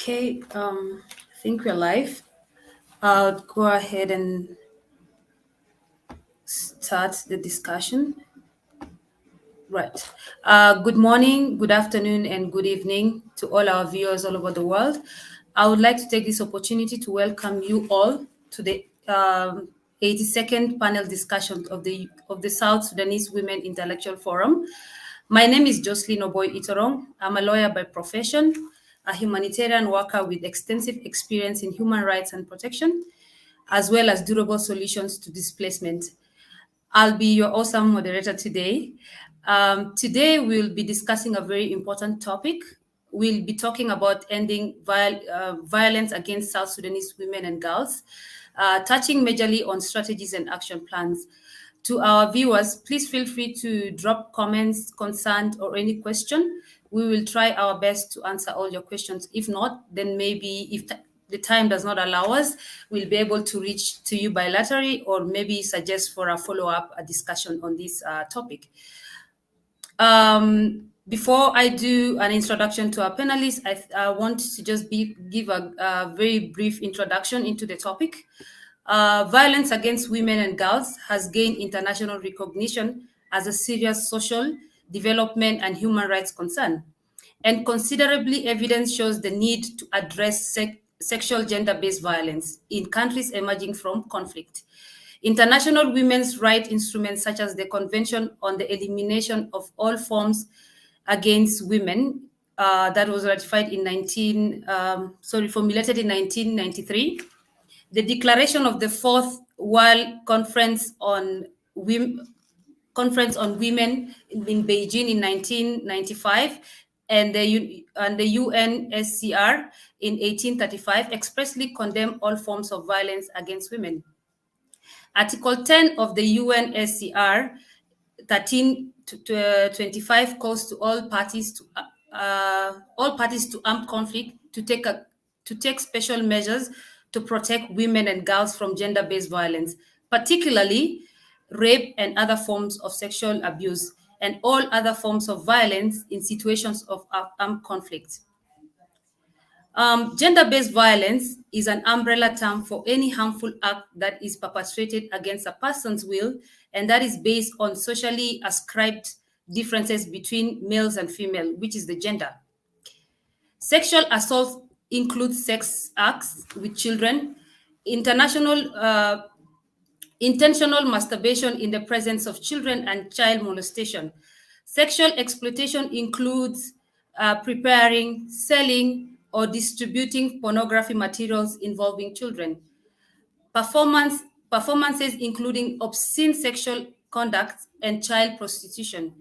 Okay, I think we're live. I'll go ahead and start the discussion. Right. Good morning, good afternoon, and good evening to all our viewers all over the world. I would like to take this opportunity to welcome you all to the 82nd panel discussion of the South Sudanese Women Intellectual Forum. My name is Jocelyn Oboy Itorong. I'm a lawyer by profession, a humanitarian worker with extensive experience in human rights and protection, as well as durable solutions to displacement. I'll be your awesome moderator today. Today, we'll be discussing a very important topic. We'll be talking about ending violence against South Sudanese women and girls, touching majorly on strategies and action plans. To our viewers, please feel free to drop comments, concerns, or any question. We will try our best to answer all your questions. If not, then maybe if the time does not allow us, we'll be able to reach to you bilaterally or maybe suggest for a follow-up discussion on this topic. Before I do an introduction to our panelists, I want to just give a very brief introduction into the topic. Violence against women and girls has gained international recognition as a serious social, development, and human rights concern. And considerably evidence shows the need to address sexual gender-based violence in countries emerging from conflict. International women's rights instruments such as the Convention on the Elimination of All Forms Against Women that was ratified in formulated in 1993, the declaration of the Fourth World Conference on Women in Beijing in 1995, and the UNSCR in 1835 expressly condemned all forms of violence against women. Article 10 of the UNSCR 1325 calls to all parties to armed conflict to take special measures to protect women and girls from gender-based violence, particularly rape and other forms of sexual abuse, and all other forms of violence in situations of armed conflict. Gender-based violence is an umbrella term for any harmful act that is perpetrated against a person's will and that is based on socially ascribed differences between males and female, which is the gender. Sexual assault includes sex acts with children, intentional masturbation in the presence of children, and child molestation. Sexual exploitation includes preparing, selling, or distributing pornography materials involving children. Performances including obscene sexual conduct and child prostitution.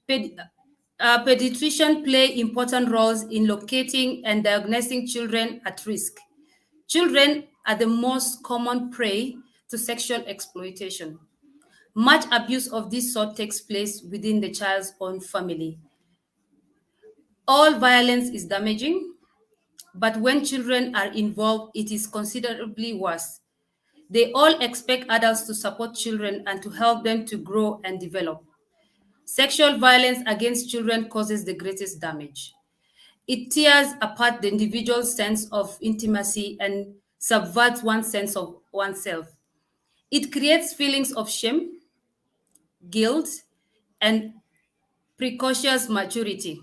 Pediatricians play important roles in locating and diagnosing children at risk. Children are the most common prey to sexual exploitation. Much abuse of this sort takes place within the child's own family. All violence is damaging, but when children are involved, it is considerably worse. They all expect adults to support children and to help them to grow and develop. Sexual violence against children causes the greatest damage. It tears apart the individual's sense of intimacy and subverts one's sense of oneself. It creates feelings of shame, guilt, and precocious maturity.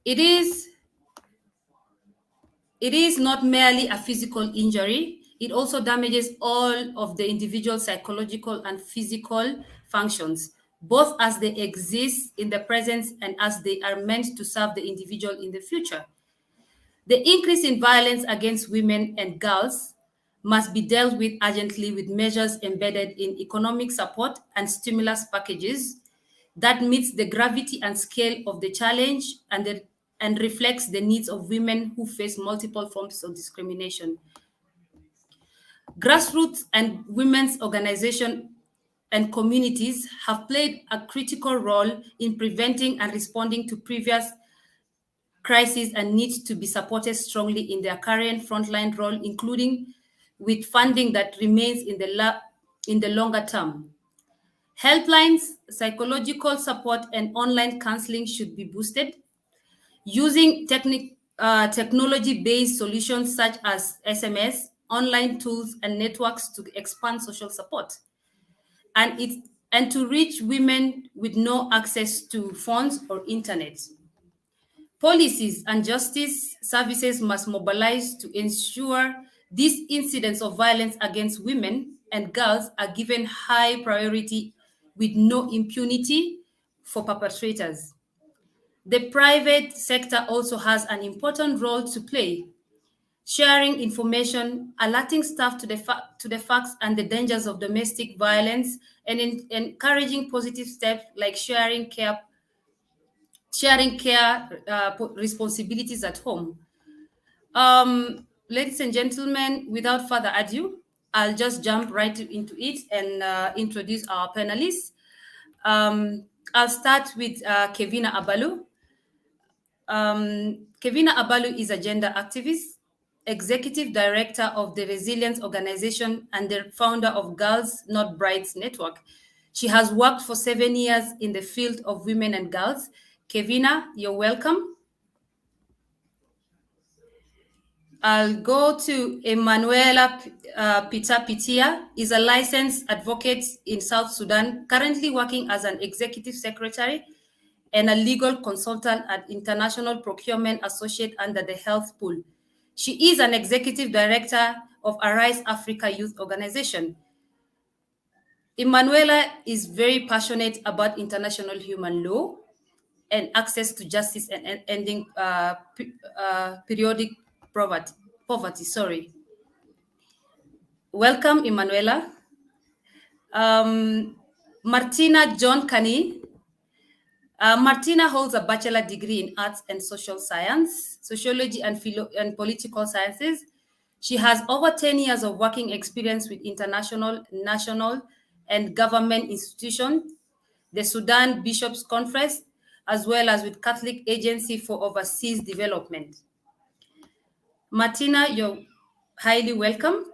It is not merely a physical injury, it also damages all of the individual's psychological and physical functions, both as they exist in the present and as they are meant to serve the individual in the future. The increase in violence against women and girls must be dealt with urgently with measures embedded in economic support and stimulus packages that meets the gravity and scale of the challenge and reflects the needs of women who face multiple forms of discrimination. Grassroots and women's organizations and communities have played a critical role in preventing and responding to previous crises and need to be supported strongly in their current frontline role, including with funding that remains in the longer term. Helplines, psychological support, and online counseling should be boosted. Using technology-based solutions such as SMS, online tools, and networks to expand social support, and to reach women with no access to phones or internet. Policies and justice services must mobilize to ensure these incidents of violence against women and girls are given high priority with no impunity for perpetrators. The private sector also has an important role to play, sharing information, alerting staff to the facts and the dangers of domestic violence, and encouraging positive steps like sharing care responsibilities at home. Ladies and gentlemen, without further ado, I'll just jump right into it and introduce our panelists. I'll start with Kevina Avalou. Kevina Avalou is a gender activist, executive director of the Resilience Organization, and the founder of Girls Not Brides Network. She has worked for 7 years in the field of women and girls. Kevina, you're welcome. I'll go to Emanuela Pitia, is a licensed advocate in South Sudan, currently working as an executive secretary and a legal consultant at International Procurement Associate under the Health Pool. She is an executive director of Arise Africa Youth Organization. Emanuela is very passionate about international human law and access to justice and ending periodic poverty. Sorry. Welcome, Emanuela. Martina John Kani. Martina holds a bachelor degree in arts and social science, sociology, and political sciences. She has over 10 years of working experience with international, national, and government institutions, the Sudan Bishops' Conference, as well as with Catholic Agency for Overseas Development. Martina, you're highly welcome.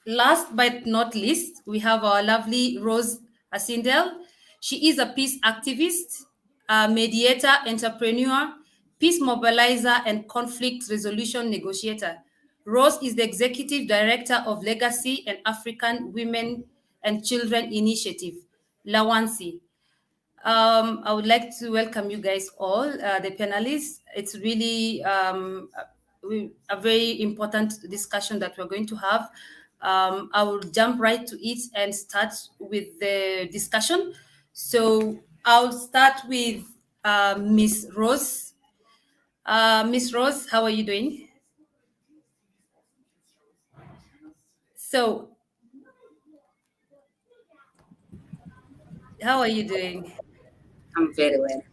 Last but not least, we have our lovely Rose Asindel. She is a peace activist, a mediator, entrepreneur, peace mobilizer, and conflict resolution negotiator. Rose is the executive director of Legacy and African Women and Children Initiative, Lawansi. I would like to welcome you guys all, the panelists. It's really a very important discussion that we're going to have. I will jump right to it and start with the discussion. So I'll start with Miss Rose. Miss Rose, how are you doing? So, how are you doing? I'm very well.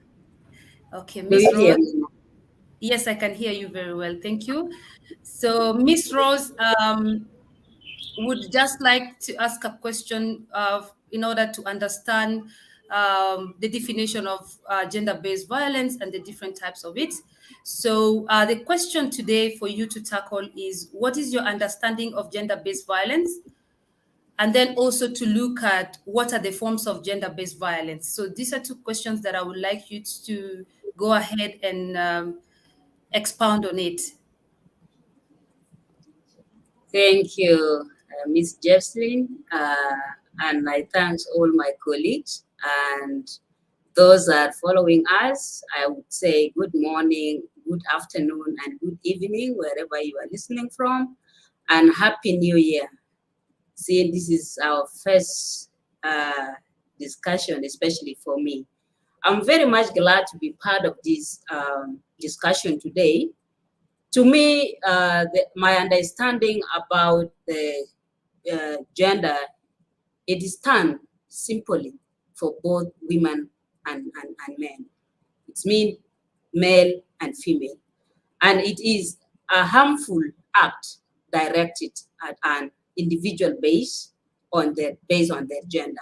Okay, Do Miss you hear Rose. me? Yes, I can hear you very well. Thank you. So, Miss Rose, would just like to ask a question in order to understand the definition of gender-based violence and the different types of it. So the question today for you to tackle is, what is your understanding of gender-based violence? And then also to look at what are the forms of gender-based violence. So these are two questions that I would like you to go ahead and expound on it. Thank you, Ms. Jefflin, and I thank all my colleagues and those that are following us. I would say good morning, good afternoon, and good evening, wherever you are listening from, and Happy New Year. See, this is our first discussion, especially for me. I'm very much glad to be part of this discussion today. To me, my understanding about the gender, it stands simply for both women and men. It means male and female. And it is a harmful act directed at an individual based on their gender.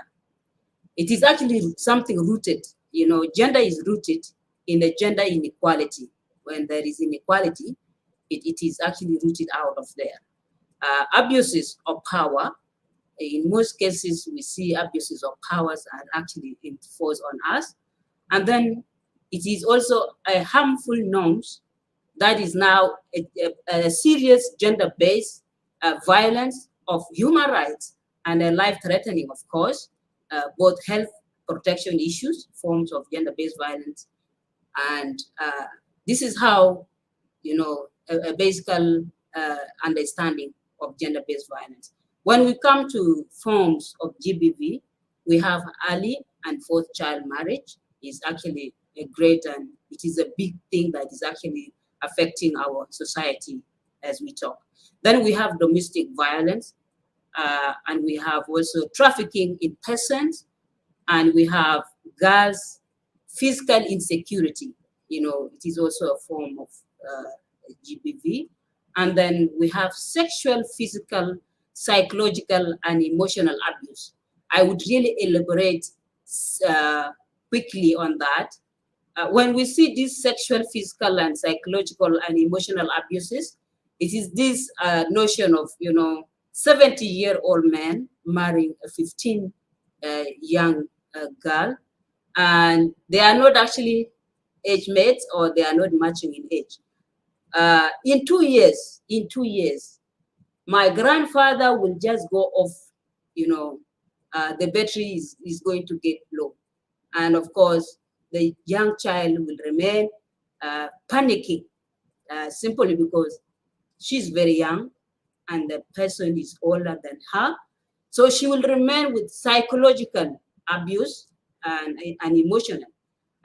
It is actually something rooted, gender is rooted in the gender inequality. When there is inequality, it is actually rooted out of there. Abuses of power, in most cases, we see abuses of powers are actually enforced on us. And then it is also a harmful norms that is now a serious gender-based violence of human rights and a life-threatening, of course, both health protection issues, forms of gender-based violence, and this is how, a basic understanding of gender-based violence. When we come to forms of GBV, we have early and fourth child marriage is actually a great, and it is a big thing that is actually affecting our society as we talk. Then we have domestic violence, and we have also trafficking in persons, and we have girls' physical insecurity. It is also a form of GBV. And then we have sexual, physical, psychological, and emotional abuse. I would really elaborate quickly on that. When we see these sexual, physical, and psychological and emotional abuses, it is this notion of, 70-year-old man marrying a 15 young girl, and they are not actually age mates, or they are not matching in age. In 2 years, my grandfather will just go off, the battery is going to get low. And of course, the young child will remain panicking, simply because she's very young and the person is older than her. So she will remain with psychological abuse and emotional.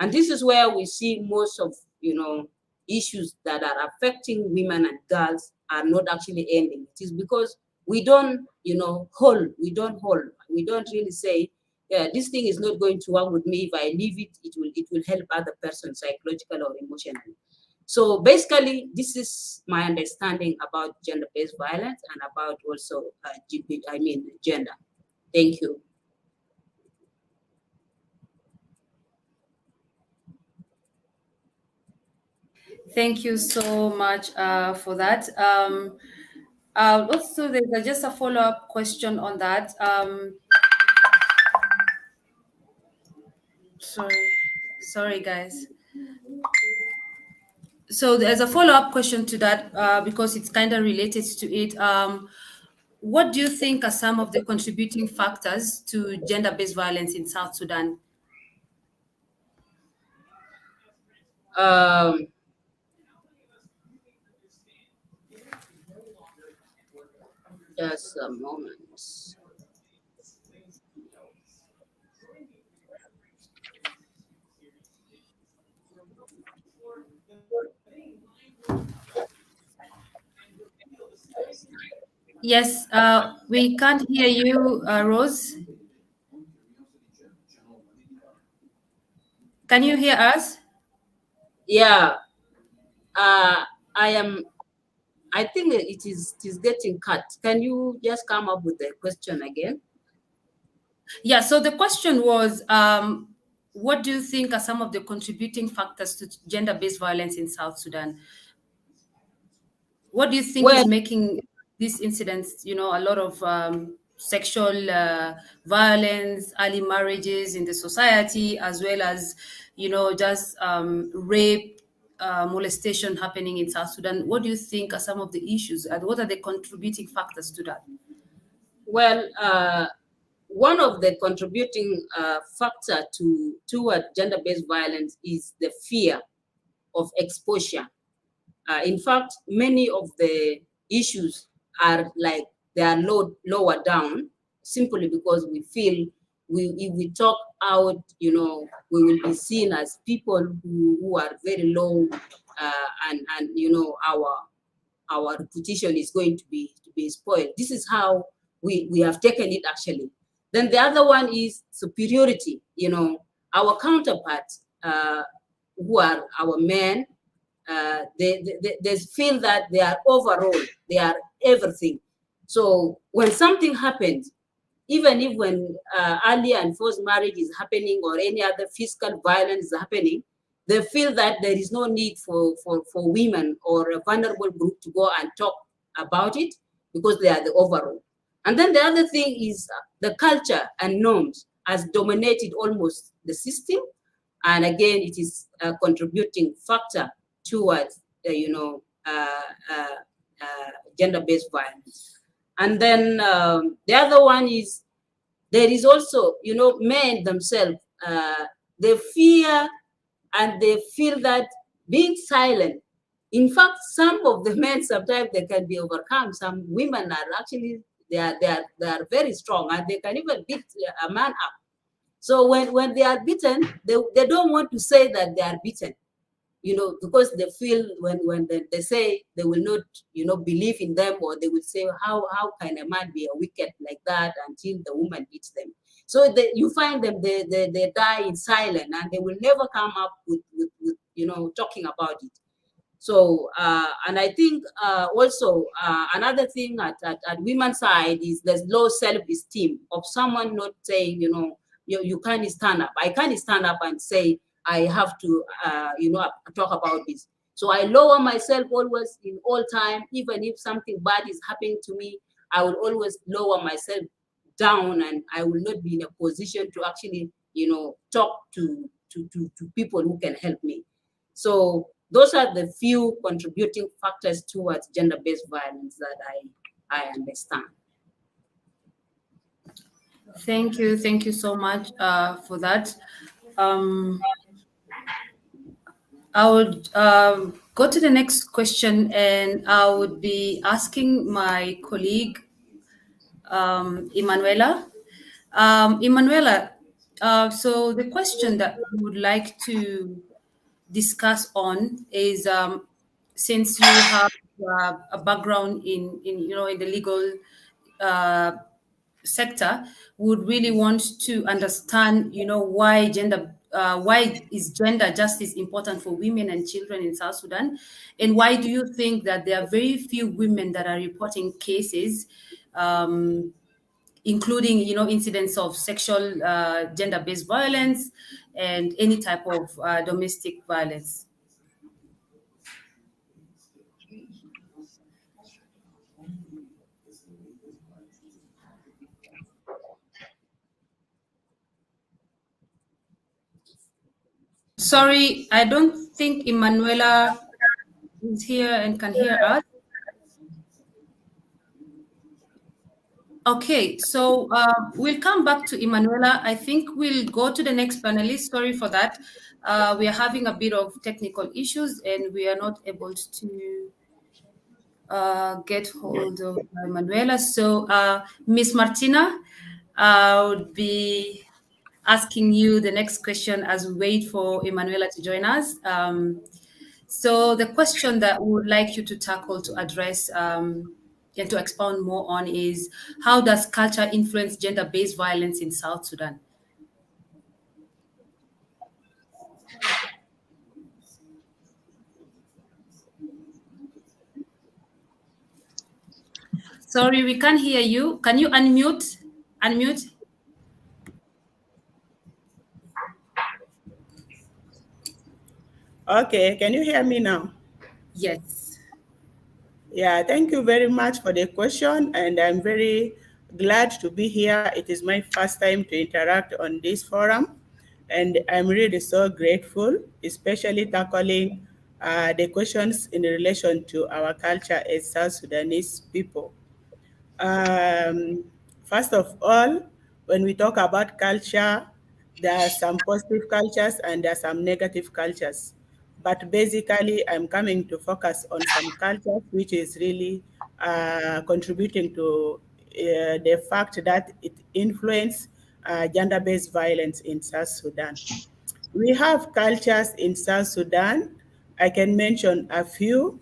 And this is where we see most of, issues that are affecting women and girls are not actually ending. It is because we don't, we don't really say, yeah, this thing is not going to work with me. If I leave it, it will help other person psychological or emotionally. So basically, this is my understanding about gender-based violence and about also gender. Thank you. Thank you so much for that. Also, there's just a follow-up question on that. Sorry, guys. So there's a follow-up question to that because it's kind of related to it. What do you think are some of the contributing factors to gender-based violence in South Sudan? Um, just a moment. Yes, we can't hear you, Rose. Can you hear us? Yeah, uh, I am. I think it is getting cut. Can you just come up with the question again? Yeah, so the question was, what do you think are some of the contributing factors to gender-based violence in South Sudan? What do you think Well, is making these incidents, a lot of sexual violence, early marriages in the society, as well as, just rape, molestation happening in South Sudan? What do you think are some of the issues, and what are the contributing factors to that? well, one of the contributing factor toward gender-based violence is the fear of exposure. In fact, many of the issues are like they are lower down simply because we feel if we talk out, we will be seen as people who are very low, and our reputation is going to be spoiled. This is how we have taken it actually. Then the other one is superiority. Our counterparts, who are our men, they feel that they are overall, they are everything. So when something happens, even if when early and forced marriage is happening or any other physical violence is happening, they feel that there is no need for women or a vulnerable group to go and talk about it because they are the overall. And then the other thing is the culture and norms has dominated almost the system, And again, it is a contributing factor towards, gender-based violence. And then the other one is there is also, men themselves, they fear and they feel that being silent. In fact, some of the men sometimes they can be overcome. Some women are actually they are very strong and they can even beat a man up. So when they are beaten, they don't want to say that they are beaten, because they feel when they say they will not, believe in them, or they will say, how can a man be a wicked like that until the woman beats them? So you find them, they die in silence and they will never come up with talking about it. So, and I think also another thing at women's side is there's low self-esteem of someone not saying, you can't stand up. I can't stand up and say, I have to, talk about this. So I lower myself always in all time, even if something bad is happening to me, I will always lower myself down and I will not be in a position to actually, talk to people who can help me. So those are the few contributing factors towards gender-based violence that I understand. Thank you so much for that. Um, I would go to the next question, and I would be asking my colleague, Emanuela. Emanuela, so the question that we would like to discuss on is, since you have a background in the legal uh, sector, would really want to understand, why is gender justice important for women and children in South Sudan, and why do you think that there are very few women that are reporting cases, including incidents of sexual gender-based violence and any type of domestic violence? Sorry, I don't think Emanuela is here and can hear us. Okay, so we'll come back to Emanuela. I think we'll go to the next panelist. Sorry for that. We are having a bit of technical issues and we are not able to get hold of Emanuela. So, Miss Martina, I would be asking you the next question as we wait for Emanuela to join us. So the question that we would like you to tackle, to address, and to expound more on is, how does culture influence gender-based violence in South Sudan? Sorry, we can't hear you. Can you unmute? Unmute? Okay, can you hear me now? Yes. Yeah, thank you very much for the question, and I'm very glad to be here. It is my first time to interact on this forum, and I'm really so grateful, especially tackling the questions in relation to our culture as South Sudanese people. Um, First of all, when we talk about culture, there are some positive cultures and there are some negative cultures. But basically, I'm coming to focus on some cultures which is really contributing to the fact that it influences gender-based violence in South Sudan. We have cultures in South Sudan. I can mention a few.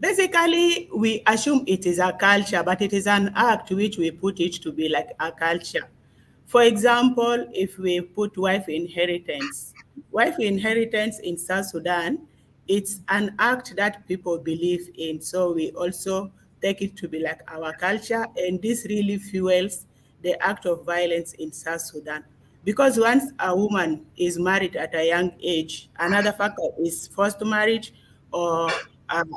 Basically, we assume it is a culture, but it is an act which we put it to be like a culture. For example, if we put wife inheritance in South Sudan, it's an act that people believe in. So we also take it to be like our culture, and this really fuels the act of violence in South Sudan. Because once a woman is married at a young age, another factor is forced marriage or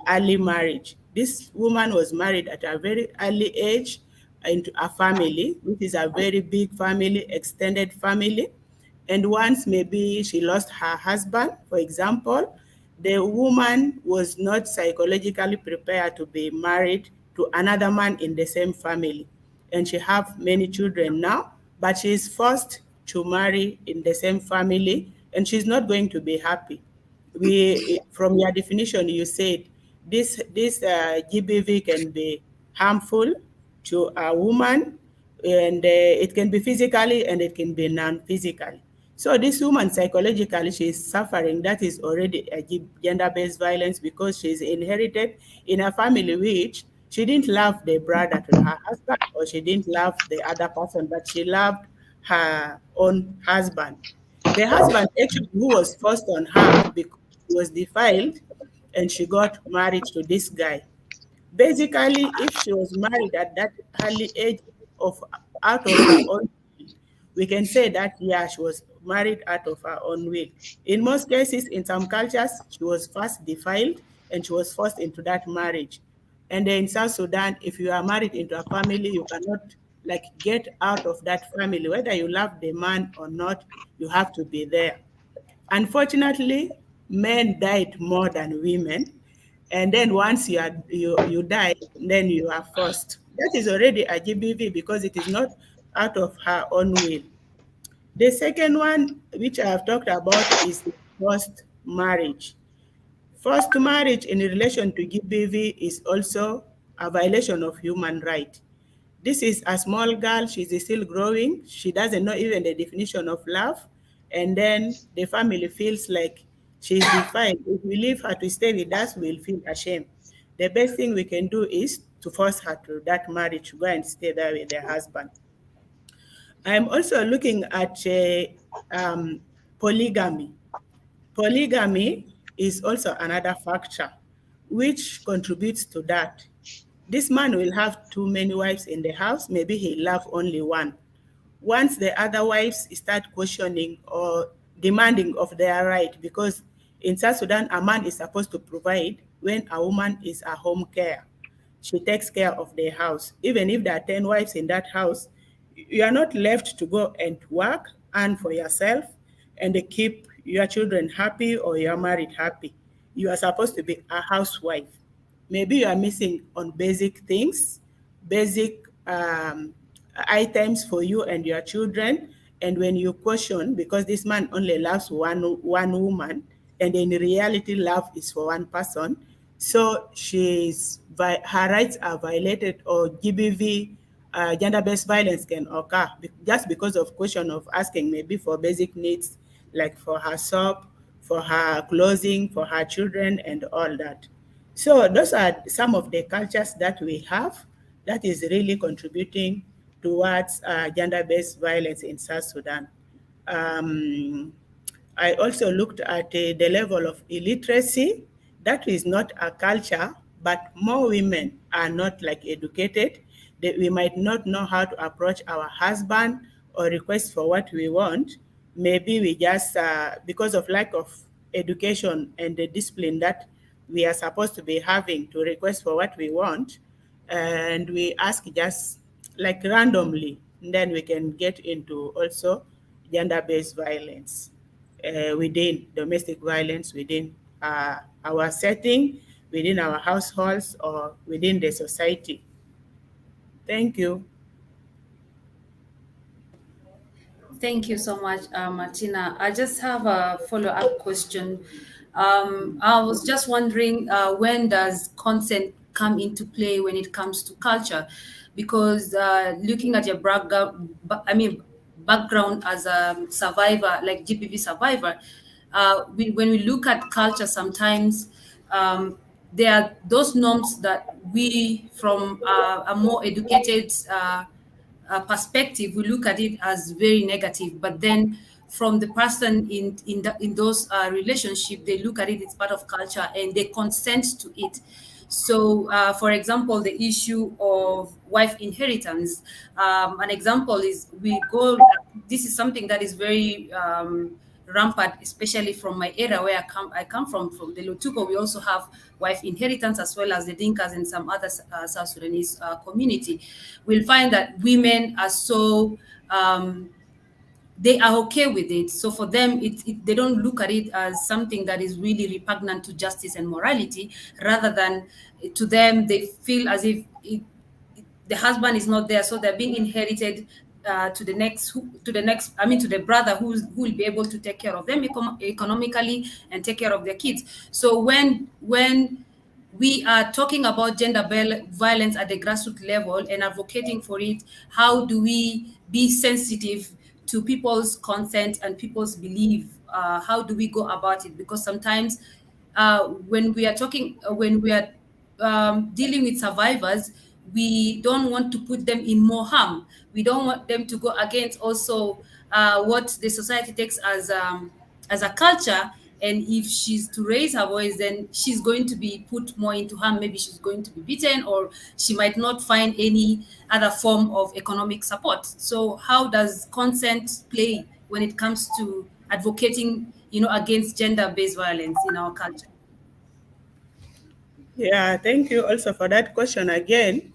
early marriage. This woman was married at a very early age into a family, which is a very big family, extended family. And once maybe she lost her husband, for example, the woman was not psychologically prepared to be married to another man in the same family. And she have many children now, but she is forced to marry in the same family, and she's not going to be happy. From your definition, you said this GBV can be harmful to a woman, and it can be physically and it can be non-physically. So this woman psychologically she is suffering. That is already a gender-based violence because she's inherited in a family which she didn't love the brother to her husband, or she didn't love the other person, but she loved her own husband. The husband actually who was forced on her because she was defiled and she got married to this guy. Basically, if she was married at that early age of out of her own will, we can say that yeah, she was married out of her own will. In most cases, in some cultures, she was first defiled and she was forced into that marriage. And then in South Sudan, if you are married into a family, you cannot like get out of that family. Whether you love the man or not, you have to be there. Unfortunately, men died more than women. And then once you die, then you are forced. That is already a GBV because it is not out of her own will. The second one, which I have talked about, is the forced marriage. Forced marriage in relation to GBV is also a violation of human right. This is a small girl, she's still growing, she doesn't know even the definition of love, and then the family feels like she's defined. If we leave her to stay with us, we'll feel ashamed. The best thing we can do is to force her to that marriage, to go and stay there with her husband. I'm also looking at polygamy. Polygamy is also another factor which contributes to that. This man will have too many wives in the house, maybe he love only one. Once the other wives start questioning or demanding of their right, because in South Sudan, a man is supposed to provide when a woman is a home care. She takes care of the house. Even if there are 10 wives in that house, you are not left to go and work and for yourself and keep your children happy or your married happy. You are supposed to be a housewife. Maybe you are missing on basic things, basic items for you and your children. And when you question, because this man only loves one woman, and in reality, love is for one person, so her rights are violated, or GBV, gender-based violence can occur just because of question of asking maybe for basic needs, like for her soap, for her clothing, for her children, and all that. So those are some of the cultures that we have that is really contributing towards gender-based violence in South Sudan. Um, I also looked at the level of illiteracy. That is not a culture, but more women are not like educated. We might not know how to approach our husband or request for what we want. Maybe we just, because of lack of education and the discipline that we are supposed to be having to request for what we want, and we ask just like randomly, then we can get into also gender-based violence within domestic violence, within our setting, within our households, or within the society. Thank you. Thank you so much, Martina. I just have a follow-up question. I was just wondering, when does consent come into play when it comes to culture? Because looking at your background as a survivor, like GPV survivor, when we look at culture, sometimes there are those norms that we, from a more educated perspective, we look at it as very negative. But then, from the person in those relationship, they look at it as part of culture and they consent to it. So, for example, the issue of wife inheritance. An example is we go. This is something that is very rampant, especially from my area where I come from the Lotuko. We also have wife inheritance as well as the Dinkas and some other South Sudanese community. We'll find that women are so they are okay with it. So for them, they don't look at it as something that is really repugnant to justice and morality. Rather than, to them, they feel as if the husband is not there, so they're being inherited to the next, I mean, to the brother who will be able to take care of them economically and take care of their kids. So when we are talking about gender violence at the grassroots level and advocating for it, how do we be sensitive to people's consent and people's belief? How do we go about it? Because sometimes when we are talking, when we are dealing with survivors, we don't want to put them in more harm. We don't want them to go against also what the society takes as a culture. And if she's to raise her voice, then she's going to be put more into harm. Maybe she's going to be beaten, or she might not find any other form of economic support. So how does consent play when it comes to advocating, against gender-based violence in our culture? Yeah, thank you also for that question again.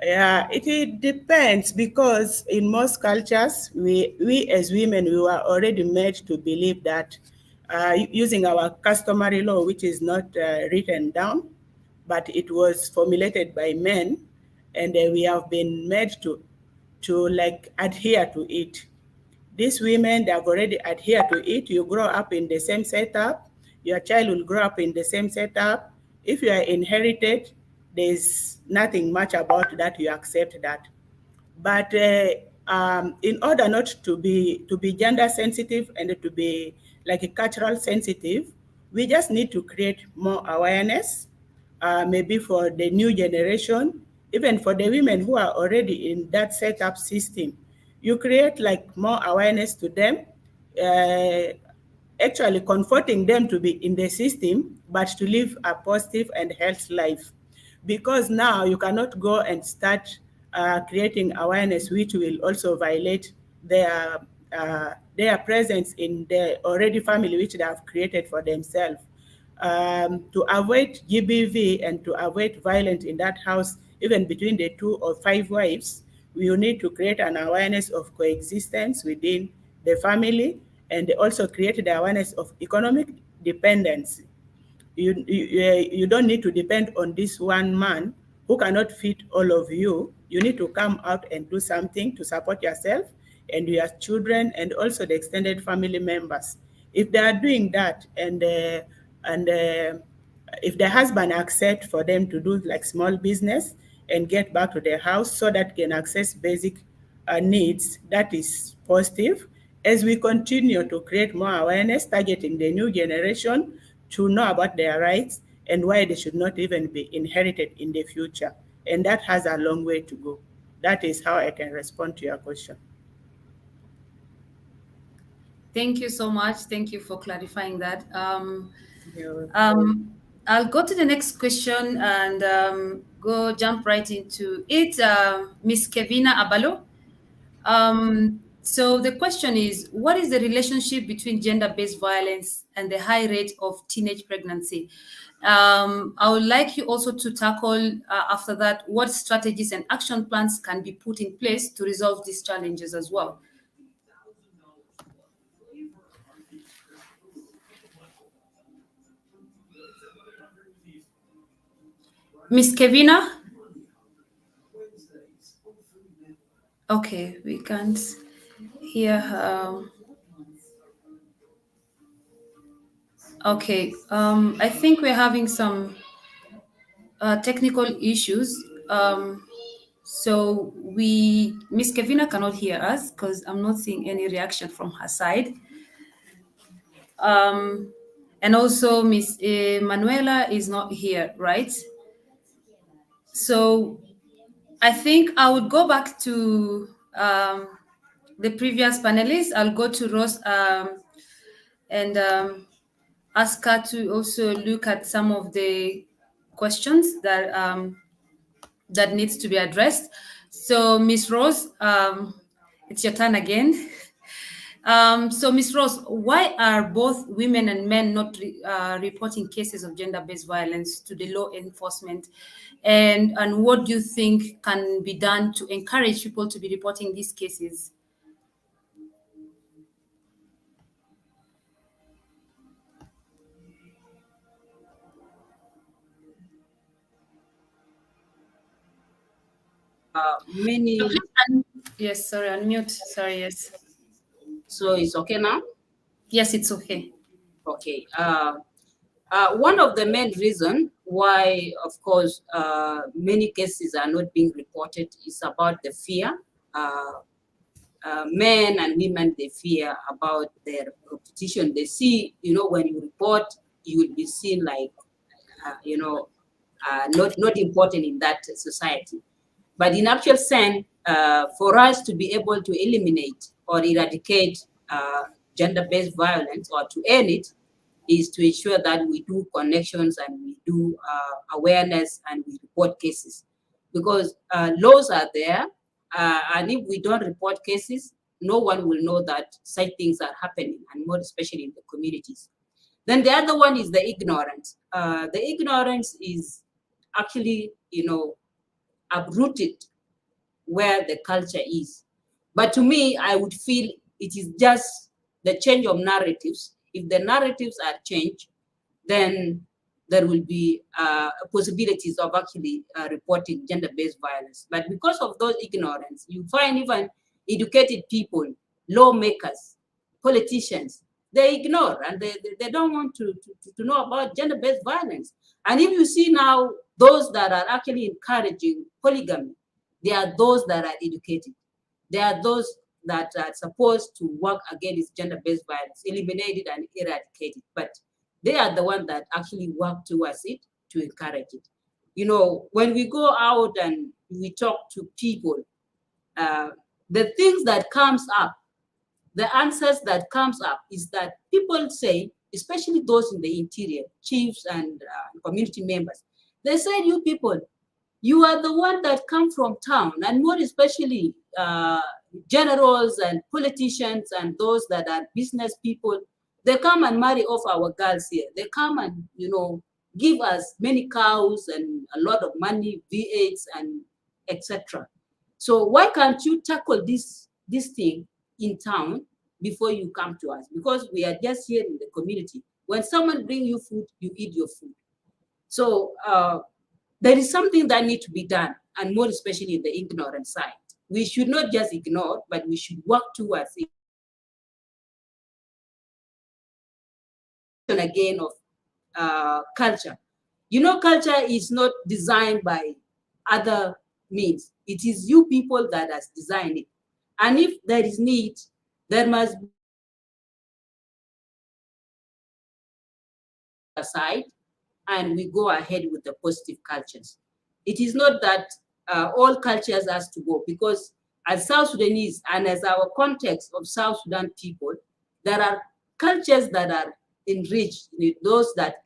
Yeah, it depends because in most cultures, we as women, we were already made to believe that using our customary law, which is not written down, but it was formulated by men, and we have been made to like adhere to it. These women, they have already adhered to it. You grow up in the same setup. Your child will grow up in the same setup. If you are inherited, there's nothing much about that. You accept that. But in order not to be gender sensitive and to be like a cultural sensitive, we just need to create more awareness, maybe for the new generation, even for the women who are already in that setup system. You create like more awareness to them, uh, actually comforting them to be in the system, but to live a positive and healthy life. Because now you cannot go and start creating awareness, which will also violate their presence in the already family which they have created for themselves. To avoid GBV and to avoid violence in that house, even between the 2 or 5 wives, we will need to create an awareness of coexistence within the family, and also create the awareness of economic dependence. You don't need to depend on this one man who cannot feed all of you. You need to come out and do something to support yourself and your children and also the extended family members. If they are doing that, and if the husband accept for them to do like small business and get back to their house so that can access basic needs, that is positive. As we continue to create more awareness, targeting the new generation to know about their rights and why they should not even be inherited in the future. And that has a long way to go. That is how I can respond to your question. Thank you so much. Thank you for clarifying that. Yeah. I'll go to the next question and go jump right into it. Miss Kevina Abalo. So the question is, what is the relationship between gender-based violence and the high rate of teenage pregnancy? I would like you also to tackle after that what strategies and action plans can be put in place to resolve these challenges as well. Miss Kevina? Okay, we can't hear her. Okay, I think we're having some technical issues. So Miss Kevina cannot hear us because I'm not seeing any reaction from her side. And also Miss Manuela is not here, right? So I think I would go back to the previous panelists. I'll go to Ross and ask her to also look at some of the questions that needs to be addressed. So, Miss Rose, it's your turn again. So, Miss Rose, why are both women and men not reporting cases of gender-based violence to the law enforcement? And what do you think can be done to encourage people to be reporting these cases? So Many. please, yes, sorry, unmute. Sorry, yes. So it's okay now. Yes, it's okay. Okay. One of the main reason why, of course, many cases are not being reported is about the fear. Uh, Men and women, they fear about their reputation. They see, when you report, you will be seen like, not important in that society. But in actual sense, for us to be able to eliminate or eradicate gender-based violence or to end it, is to ensure that we do connections and we do awareness and we report cases. Because laws are there, and if we don't report cases, no one will know that such things are happening, and more especially in the communities. Then the other one is the ignorance. The ignorance is actually, uprooted where the culture is. But to me, I would feel it is just the change of narratives. If the narratives are changed, then there will be possibilities of actually reporting gender-based violence. But because of those ignorance, you find even educated people, lawmakers, politicians, they ignore and they don't want to know about gender-based violence. And if you see now those that are actually encouraging polygamy, they are those that are educated. They are those that are supposed to work against gender-based violence, eliminate it and eradicate it. But they are the ones that actually work towards it to encourage it. When we go out and we talk to people, uh, the things that comes up, the answers that comes up is that people say, especially those in the interior, chiefs and community members, they say, you people, you are the one that come from town, and more especially generals and politicians and those that are business people. They come and marry off our girls here. They come and give us many cows and a lot of money, V8s and etc. So why can't you tackle this thing in town before you come to us? Because we are just here in the community. When someone bring you food, you eat your food. So there is something that needs to be done, and more especially the ignorant side. We should not just ignore, but we should work towards it. Again of culture. Culture is not designed by other means. It is you people that has designed it. And if there is need, there must be aside, and we go ahead with the positive cultures. It is not that all cultures has to go, because as South Sudanese and as our context of South Sudan people, there are cultures that are enriched, those that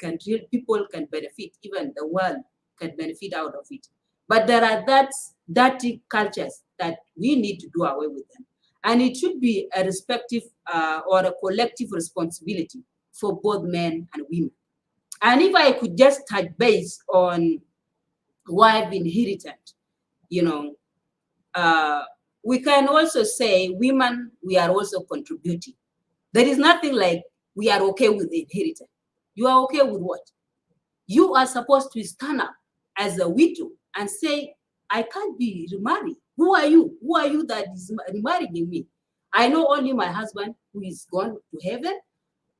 people can benefit, even the world can benefit out of it. But there are that dirty cultures that we need to do away with them. And it should be a respective or a collective responsibility for both men and women. And if I could just touch base on wife inheritance, you know, we can also say women, we are also contributing. There is nothing like we are okay with the inheritance. You are okay with what? You are supposed to stand up as a widow and say, I can't be remarried. Who are you? Who are you that is remarrying me? I know only my husband who is gone to heaven,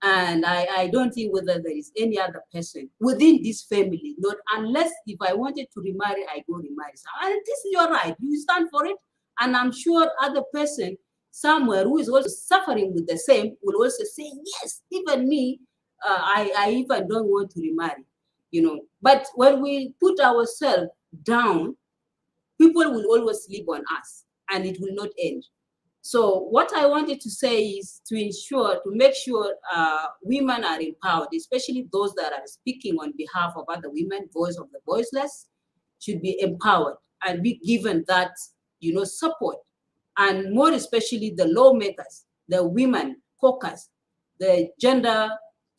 and I don't think whether there is any other person within this family, not unless if I wanted to remarry, I go remarry. And this is your right. You stand for it. And I'm sure other person somewhere who is also suffering with the same will also say, yes, even me, I even don't want to remarry, But when we put ourselves down, people will always sleep on us and it will not end. So what I wanted to say is to make sure women are empowered, especially those that are speaking on behalf of other women, voice of the voiceless, should be empowered and be given that, support. And more especially the lawmakers, the women caucus, the gender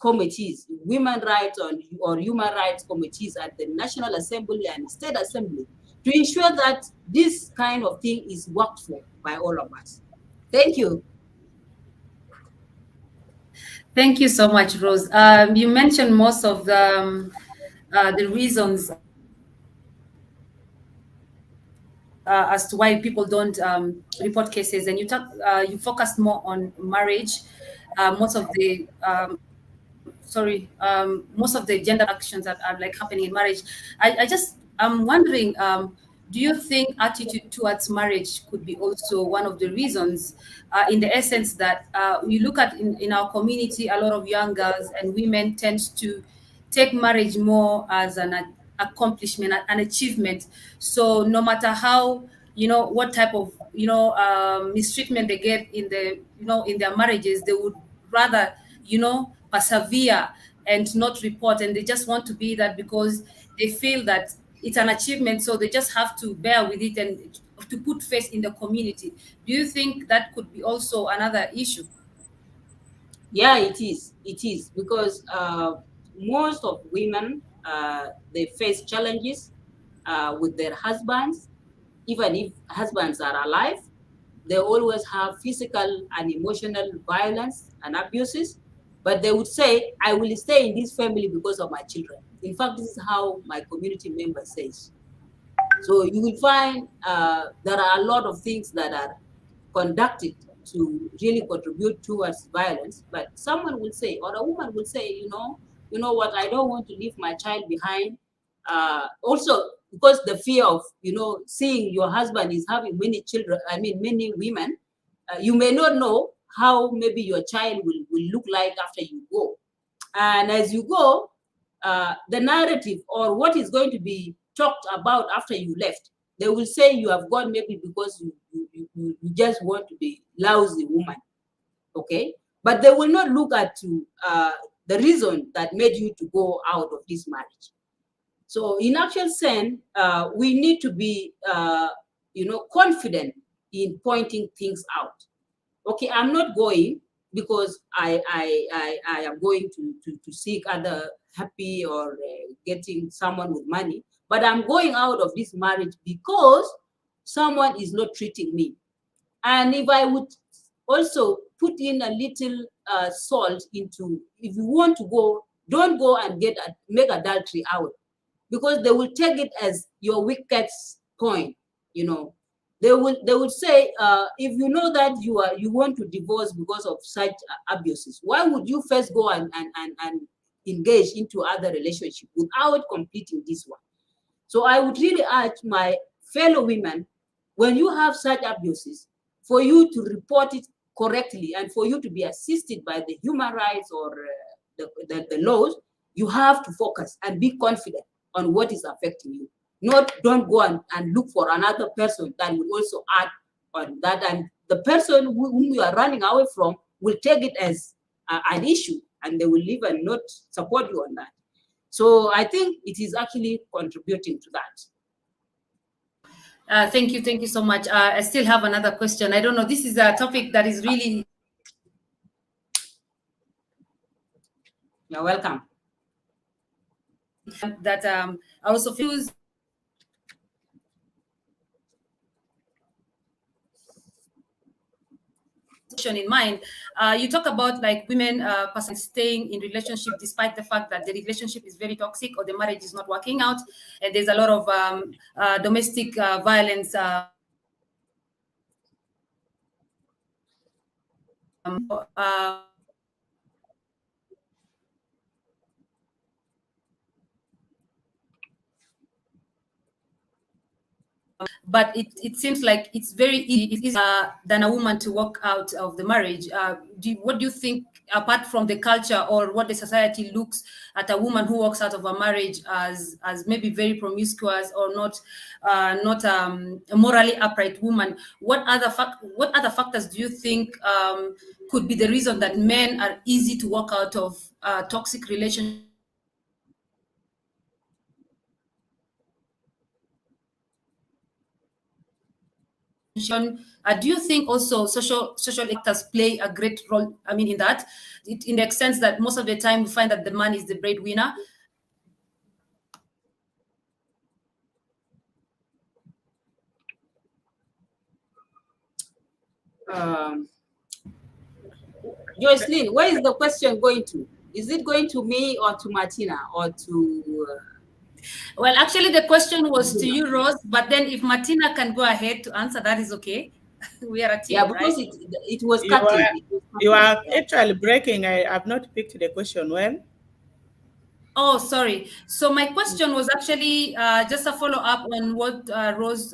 committees, women rights or human rights committees at the National Assembly and State Assembly, to ensure that this kind of thing is worked for by all of us. Thank you. Thank you so much, Rose. You mentioned most of the reasons as to why people don't report cases, and you focused more on marriage. Most of the most of the gender actions that are like happening in marriage. I'm wondering, do you think attitude towards marriage could be also one of the reasons, in the essence that we look at in our community, a lot of young girls and women tend to take marriage more as an accomplishment, an achievement. So no matter how, what type of, mistreatment they get in the, in their marriages, they would rather, persevere and not report. And they just want to be that because they feel that it's an achievement. So they just have to bear with it and to put face in the community. Do you think that could be also another issue? Yeah, it is. It is because most of women they face challenges with their husbands, even if husbands are alive. They always have physical and emotional violence and abuses, but they would say, "I will stay in this family because of my children." In fact, this is how my community member says. So you will find there are a lot of things that are conducted to really contribute towards violence. But someone will say, or a woman will say, you know what, I don't want to leave my child behind. Also, because the fear of, seeing your husband is having many children, I mean, many women, you may not know how maybe your child will look like after you go. And as you go, the narrative or what is going to be talked about after you left, they will say you have gone maybe because you just want to be lousy woman, okay? But they will not look at the reason that made you to go out of this marriage. So in actual sense, we need to be, confident in pointing things out. Okay, I'm not going because I am going to seek other happy or getting someone with money, but I'm going out of this marriage because someone is not treating me. And if I would also put in a little salt into, if you want to go, don't go and make adultery out, because they will take it as your weakest point. They will say, if you know that you want to divorce because of such abuses, why would you first go and engage into other relationship without completing this one? So I would really urge my fellow women, when you have such abuses, for you to report it correctly and for you to be assisted by the human rights or the laws. You have to focus and be confident on what is affecting you. Don't go and look for another person that will also add on that. And the person whom you are running away from will take it as an issue, and they will leave and not support you on that. So I think it is actually contributing to that. Thank you so much. I still have another question. I don't know. This is a topic that is really. You're welcome. That I also feel in mind. You talk about like women staying in relationship despite the fact that the relationship is very toxic or the marriage is not working out, and there's a lot of domestic violence. But it seems like it's very easy than a woman to walk out of the marriage. What do you think, apart from the culture or what the society looks at a woman who walks out of a marriage as maybe very promiscuous or not a morally upright woman? What other factors do you think could be the reason that men are easy to walk out of toxic relationships? Do you think also social actors play a great role? I mean, in that, in the sense that most of the time we find that the man is the breadwinner. Joycelyn, where is the question going to? Is it going to me or to Martina or to Well, actually, the question was to you, Rose, but then if Martina can go ahead to answer, that is okay. We are a Yeah, team, because right? it was You cutting. are It was you cutting. are Yeah. actually breaking. I have not picked the question well. Oh, sorry. So my question was actually just a follow up on what Rose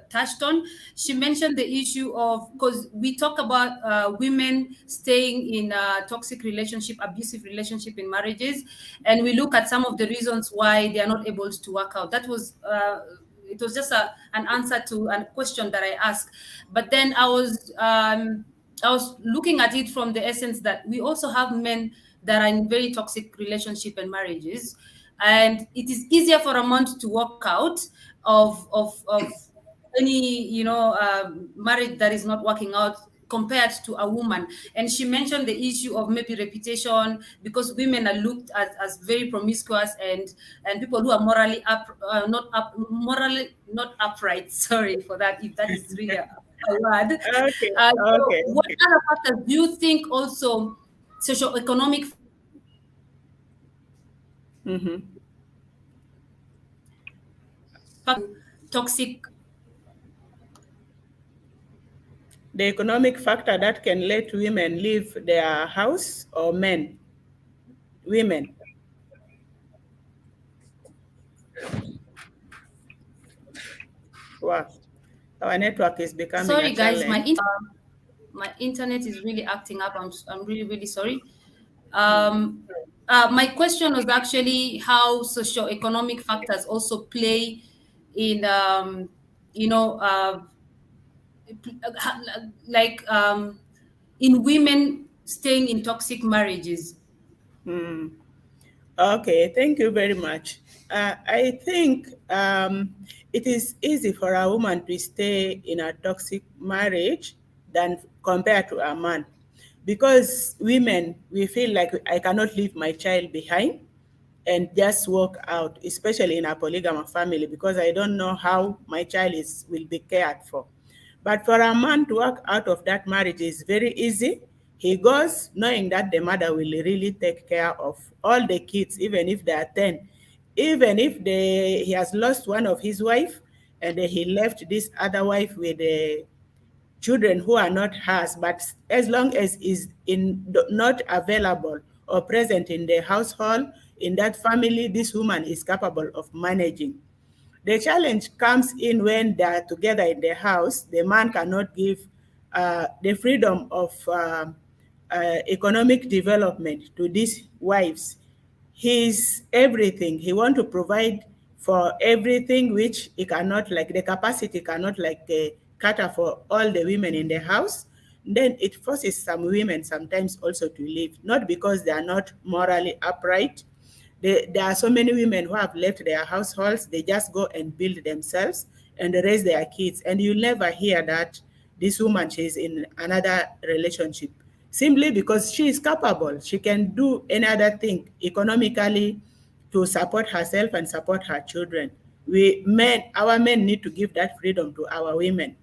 touched on. She mentioned the issue of, because we talk about women staying in toxic relationship, abusive relationship in marriages, and we look at some of the reasons why they are not able to work out. That was it was just an answer to a question that I asked. But then I was looking at it from the essence that we also have men that are in very toxic relationship and marriages, and it is easier for a man to walk out of any marriage that is not working out compared to a woman. And she mentioned the issue of maybe reputation, because women are looked at as very promiscuous and people who are morally not upright. Sorry for that, if that is really a word. Okay, So okay, what okay. other factors do you think also socioeconomic Mm-hmm. toxic? The economic factor that can let women leave their house or men, women. Wow, our network is becoming a Sorry, guys, challenge. my internet is really acting up. I'm really really sorry. My question was actually how socioeconomic factors also play in you know like in women staying in toxic marriages. Hmm. Okay, thank you very much. I think it is easy for a woman to stay in a toxic marriage than compared to a man. Because women, we feel like I cannot leave my child behind and just walk out, especially in a polygamous family, because I don't know how my child will be cared for. But for a man to walk out of that marriage is very easy. He goes knowing that the mother will really take care of all the kids, even if they are 10. Even if he has lost one of his wife and he left this other wife with children who are not hers, but as long as is not available or present in the household, in that family, this woman is capable of managing. The challenge comes in when they are together in the house. The man cannot give the freedom of economic development to these wives. He's everything. He want to provide for everything, which he cannot, like the capacity cannot cater for all the women in the house. Then it forces some women sometimes also to leave, not because they are not morally upright. There are so many women who have left their households. They just go and build themselves and raise their kids. And you never hear that this woman, she is in another relationship simply because she is capable. She can do any other thing economically to support herself and support her children. Our men need to give that freedom to our women.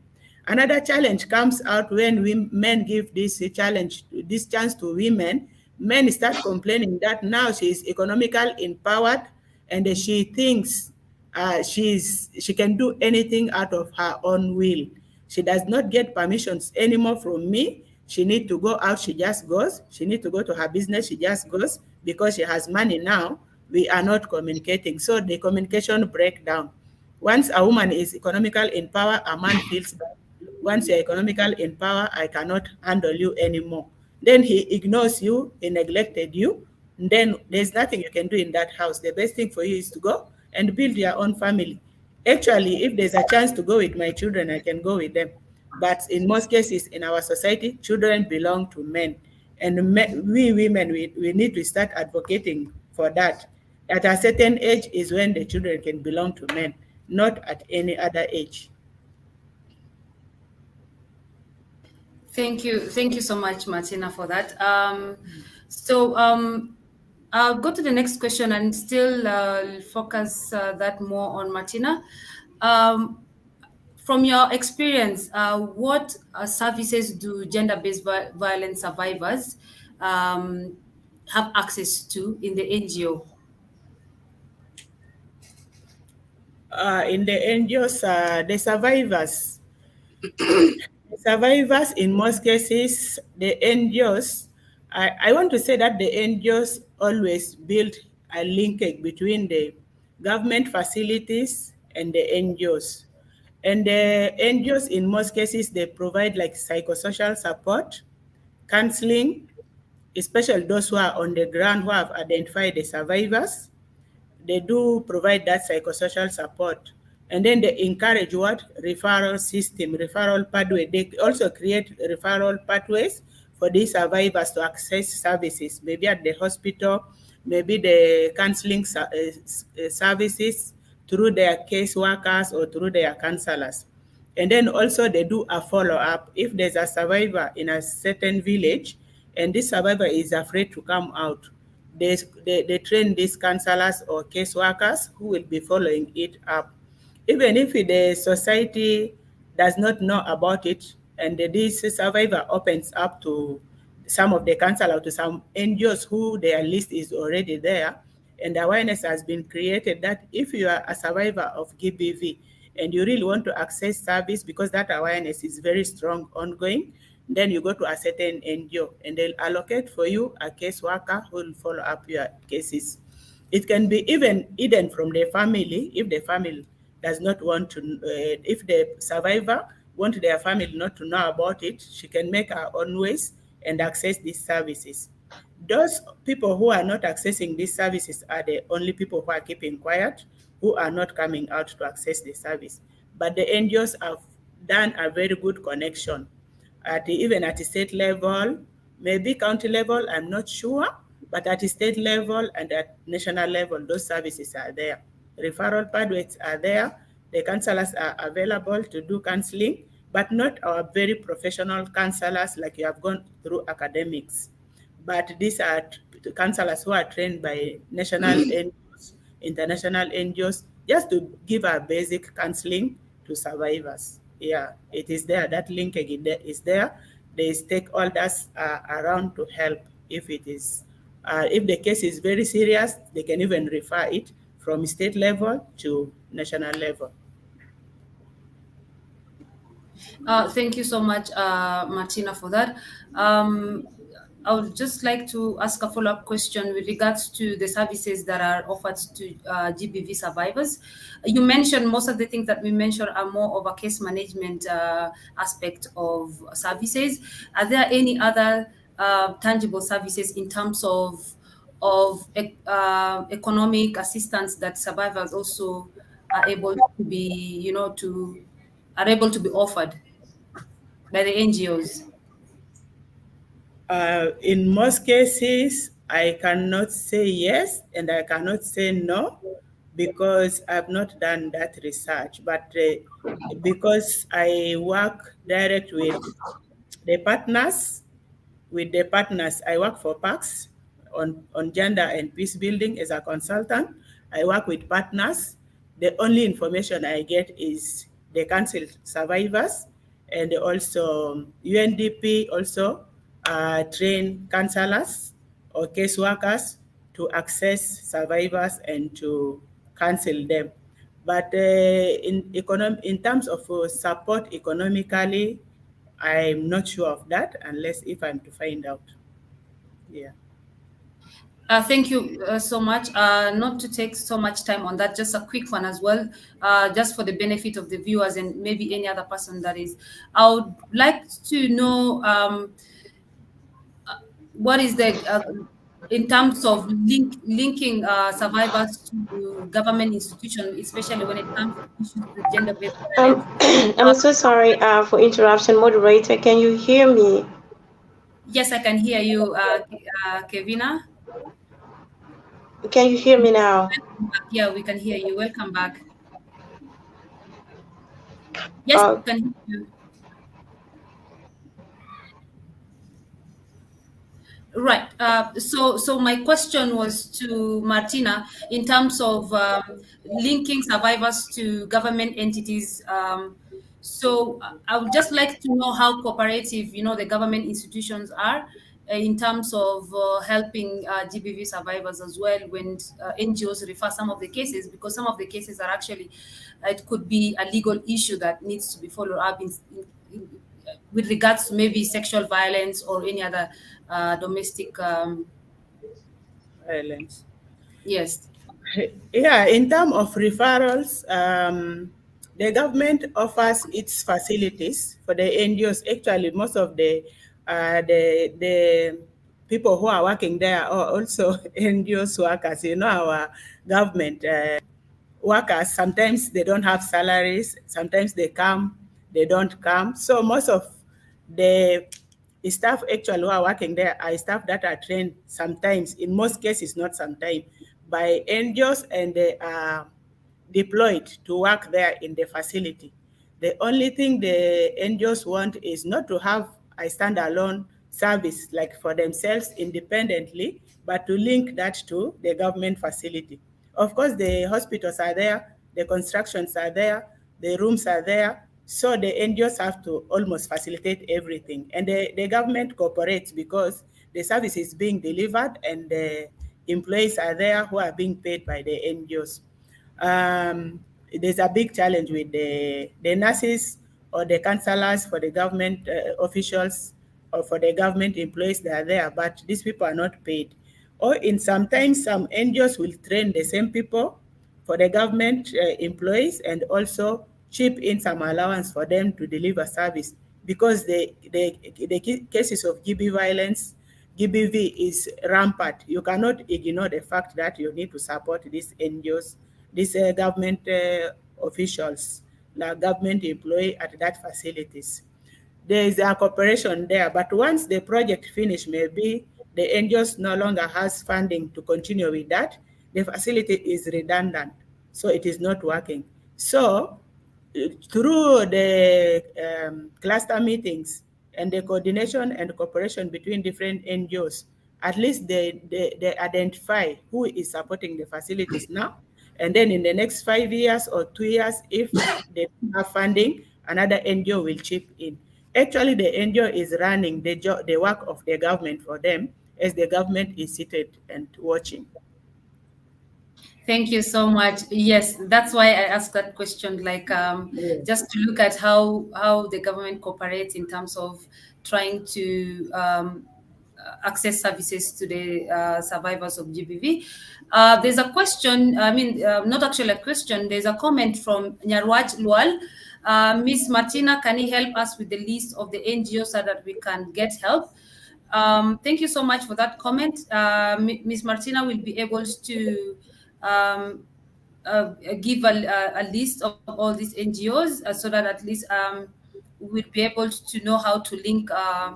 Another challenge comes out when men give this chance to women. Men start complaining that now she is economically empowered and she thinks she can do anything out of her own will. She does not get permissions anymore from me. She need to go out, she just goes. She need to go to her business, she just goes because she has money now. We are not communicating. So the communication breakdown. Once a woman is economical in power, a man feels that once you're economical in power, I cannot handle you anymore. Then he ignores you, he neglected you. Then there's nothing you can do in that house. The best thing for you is to go and build your own family. Actually, if there's a chance to go with my children, I can go with them. But in most cases in our society, children belong to men. And we women, we need to start advocating for that. At a certain age is when the children can belong to men, not at any other age. Thank you so much, Martina, for that. So I'll go to the next question and still focus that more on Martina. Um, from your experience, what services do gender-based violence survivors have access to in the NGO? In the NGOs, the survivors, in most cases, the NGOs, I want to say that the NGOs always build a linkage between the government facilities and the NGOs. And the NGOs, in most cases, they provide like psychosocial support, counseling, especially those who are on the ground who have identified the survivors. They do provide that psychosocial support. And then they encourage what? Referral system, referral pathway. They also create referral pathways for these survivors to access services, maybe at the hospital, maybe the counseling services through their case workers or through their counselors. And then also they do a follow-up. If there's a survivor in a certain village and this survivor is afraid to come out, they train these counselors or case workers who will be following it up. Even if the society does not know about it and this survivor opens up to some of the counselors, to some NGOs who their list is already there, and awareness has been created that if you are a survivor of GBV and you really want to access service because that awareness is very strong ongoing, then you go to a certain NGO and they'll allocate for you a case worker who will follow up your cases. It can be even hidden from the family if the family does not want to, if the survivor want their family not to know about it, she can make her own ways and access these services. Those people who are not accessing these services are the only people who are keeping quiet, who are not coming out to access the service. But the NGOs have done a very good connection even at the state level, maybe county level, I'm not sure, but at the state level and at national level, those services are there. Referral pathways are there. The counselors are available to do counseling, but not our very professional counselors like you have gone through academics. But these are counselors who are trained by national NGOs, international NGOs, just to give a basic counseling to survivors. Yeah, it is there. That linkage is there. The stakeholders are around to help if the case is very serious, they can even refer it from state level to national level. Thank you so much, Martina, for that. I would just like to ask a follow-up question with regards to the services that are offered to GBV survivors. You mentioned most of the things that we mentioned are more of a case management aspect of services. Are there any other tangible services in terms of economic assistance that survivors also are able to be, are able to be offered by the NGOs? In most cases, I cannot say yes and I cannot say no because I've not done that research. But because I work direct the partners, with the partners, I work for PACS on gender and peace building as a consultant. I work with partners. The only information I get is the council survivors and also UNDP also train counselors or caseworkers to access survivors and to counsel them. But in terms of support economically, I'm not sure of that unless if I'm to find out. Yeah. Thank you so much. Not to take so much time on that, just a quick one as well, just for the benefit of the viewers and maybe any other person that is. I would like to know what is in terms of linking survivors to government institutions, especially when it comes to issues with gender-based violence. I'm so sorry for interruption, moderator. Can you hear me? Yes, I can hear you, Kevina. Can you hear me now? Yeah, we can hear you. Welcome back. Yes, Uh, we can hear you. Right. So my question was to Martina in terms of linking survivors to government entities. So I would just like to know how cooperative, the government institutions are, in terms of helping GBV survivors as well when NGOs refer some of the cases, because some of the cases are actually, it could be a legal issue that needs to be followed up in, with regards to maybe sexual violence or any other domestic, Violence. yes. Yeah, in terms of referrals, the government offers its facilities for the NGOs. Actually, most of the people who are working there are also NGOs workers. You know, our government workers, sometimes they don't have salaries, sometimes they come, they don't come. So most of the staff actually who are working there are staff that are trained sometimes, in most cases, not sometimes, by NGOs, and they are deployed to work there in the facility. The only thing the NGOs want is not to have a standalone service like for themselves independently, but to link that to the government facility. Of course, the hospitals are there, the constructions are there, the rooms are there. So the NGOs have to almost facilitate everything. And the government cooperates because the service is being delivered and the employees are there who are being paid by the NGOs. There's a big challenge with the nurses or the counselors for the government officials or for the government employees that are there, but these people are not paid. Or in sometimes some NGOs will train the same people for the government employees and also chip in some allowance for them to deliver service, because the cases of GB violence, GBV is rampant. You cannot ignore the fact that you need to support these NGOs, these government officials, like government employee at that facilities. There is a cooperation there, but once the project finish, maybe the NGOs no longer has funding to continue with that, the facility is redundant, so it is not working. So through the cluster meetings and the coordination and cooperation between different NGOs, at least they identify who is supporting the facilities now. And then in the next 5 years or 2 years, if they don't have funding, another NGO will chip in. Actually, the NGO is running the work of the government for them, as the government is seated and watching. Thank you so much. Yes, that's why I asked that question. Like, just to look at how the government cooperates in terms of trying to access services to the survivors of GBV. There's a question. I mean, not actually a question. There's a comment from Nyarwaj Lual. Miss Martina, can you help us with the list of the NGOs so that we can get help? Thank you so much for that comment. Ms. Martina will be able to um, give a list of all these NGOs so that at least we'll be able to know how to link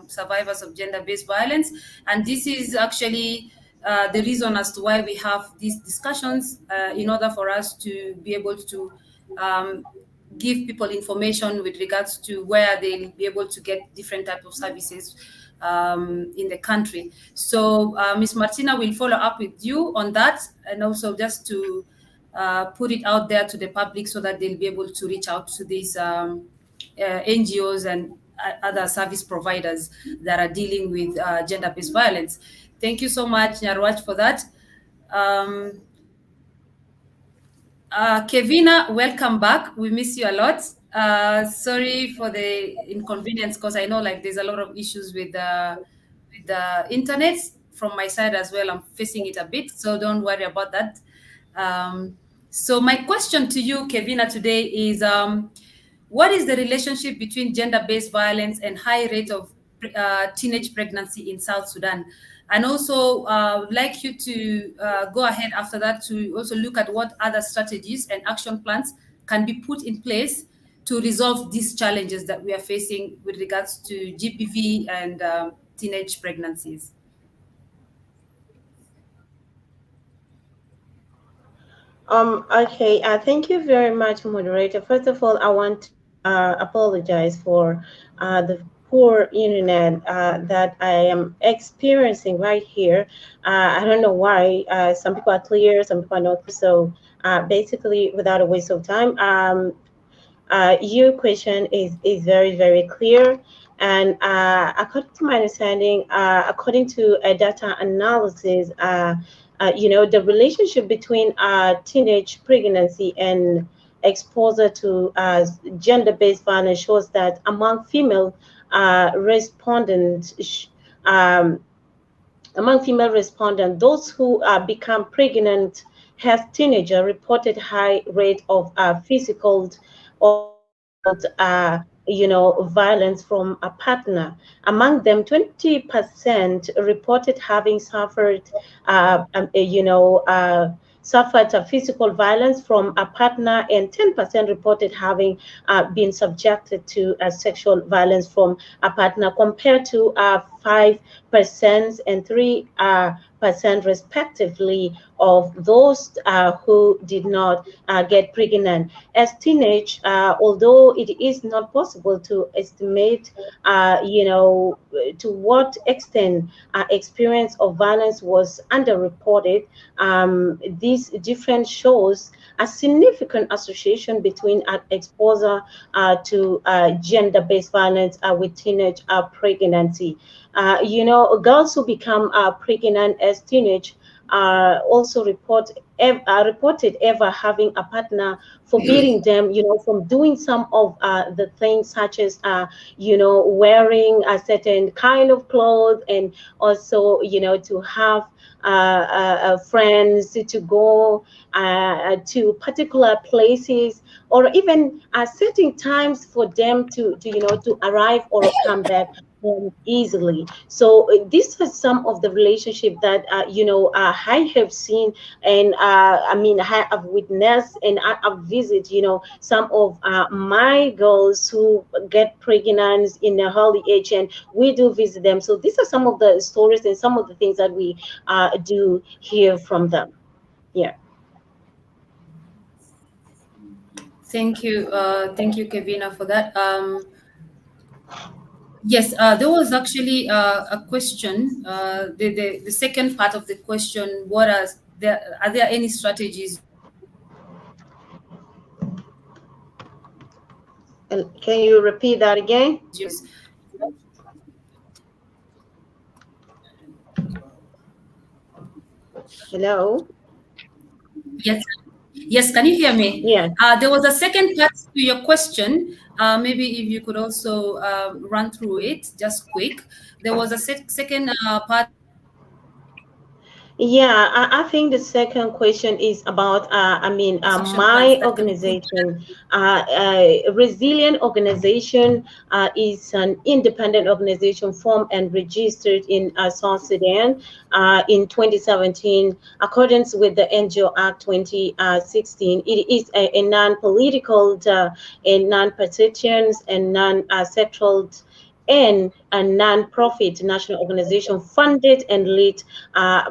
survivors of gender-based violence. And this is actually the reason as to why we have these discussions in order for us to be able to um, give people information with regards to where they'll be able to get different type of services in the country. So Ms. Martina will follow up with you on that, and also just to put it out there to the public so that they'll be able to reach out to these NGOs and other service providers that are dealing with gender-based violence. Thank you so much, Nyarwach, for that. Kevina, welcome back. We miss you a lot. Sorry for the inconvenience, because I know like there's a lot of issues with the internet from my side as well. I'm facing it a bit, so don't worry about that. So my question to you, Kevina, today is what is the relationship between gender-based violence and high rate of teenage pregnancy in South Sudan? And also, would like you to go ahead after that to also look at what other strategies and action plans can be put in place to resolve these challenges that we are facing with regards to GBV and teenage pregnancies. Okay, thank you very much, moderator. First of all, I want to apologize for the poor internet that I am experiencing right here. I don't know why. Some people are clear, some people are not. So basically, without a waste of time, your question is very, very clear. And according to my understanding, according to a data analysis, the relationship between teenage pregnancy and exposure to gender-based violence shows that among female respondents, um, those who become pregnant as teenager reported high rate of physical or sexual, violence from a partner. Among them, 20% reported having suffered a physical violence from a partner, and 10% reported having been subjected to sexual violence from a partner, compared to 5% and 3% respectively of those who did not get pregnant. As teenage, although it is not possible to estimate, to what extent experience of violence was underreported, this difference shows a significant association between exposure to gender-based violence with teenage pregnancy. Girls who become pregnant as teenage also reported ever having a partner forbidding them, from doing some of the things such as, wearing a certain kind of clothes, and also, to have friends, to go to particular places, or even setting times for them to arrive or come back easily. So these are some of the relationship that I have seen, and I have witnessed, and I have visited some of my girls who get pregnant in a early age, and we do visit them. So these are some of the stories and some of the things that we do hear from them. Yeah. Thank you, Kevina, for that. Yes, there was actually a question. The second part of the question: are there any strategies And can you repeat that again? use? Hello. Yes, yes. Can you hear me? Yeah. There was a second part to your question. Maybe if you could also run through it just quick. There was a second part Yeah, I think the second question is about, action plans my that can put organization. Resilient organization is an independent organization formed and registered in South Sudan in 2017, accordance with the NGO Act 2016. It is a non-political, and non-partisan, and non-sectoral, and a non-profit national organization funded and led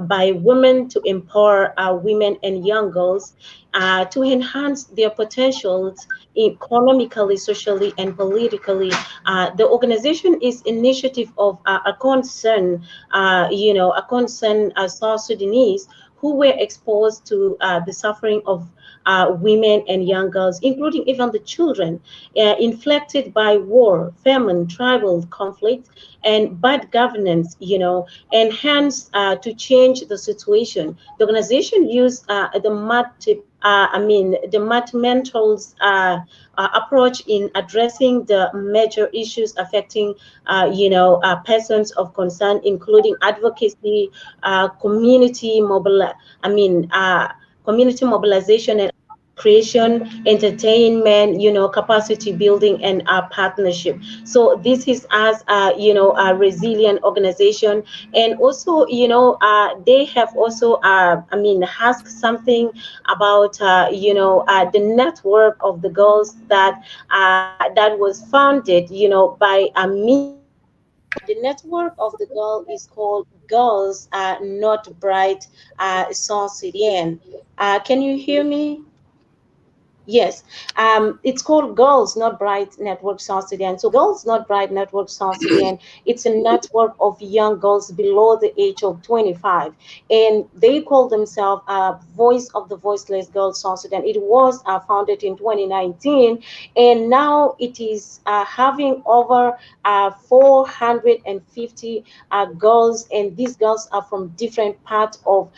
by women to empower women and young girls to enhance their potentials economically, socially, and politically. The organization is initiative of a concern South Sudanese who were exposed to the suffering of women and young girls, including even the children, inflicted by war, famine, tribal conflict, and bad governance, and hence to change the situation. The organization used the mathematical approach in addressing the major issues affecting, persons of concern, including advocacy, community community mobilization, and creation, entertainment, capacity building, and partnership. So this is as a resilient organization. And also, they have also asked something about the network of the girls that was founded by a media. The network of the girl is called Girls Not Bright South Sudan. Can you hear me? Yes, it's called Girls Not Bright Network South Sudan. So Girls Not Bright Network South Sudan, it's a network of young girls below the age of 25, and they call themselves Voice of the Voiceless Girls South Sudan. It was founded in 2019, and now it is having over 450 girls, and these girls are from different parts of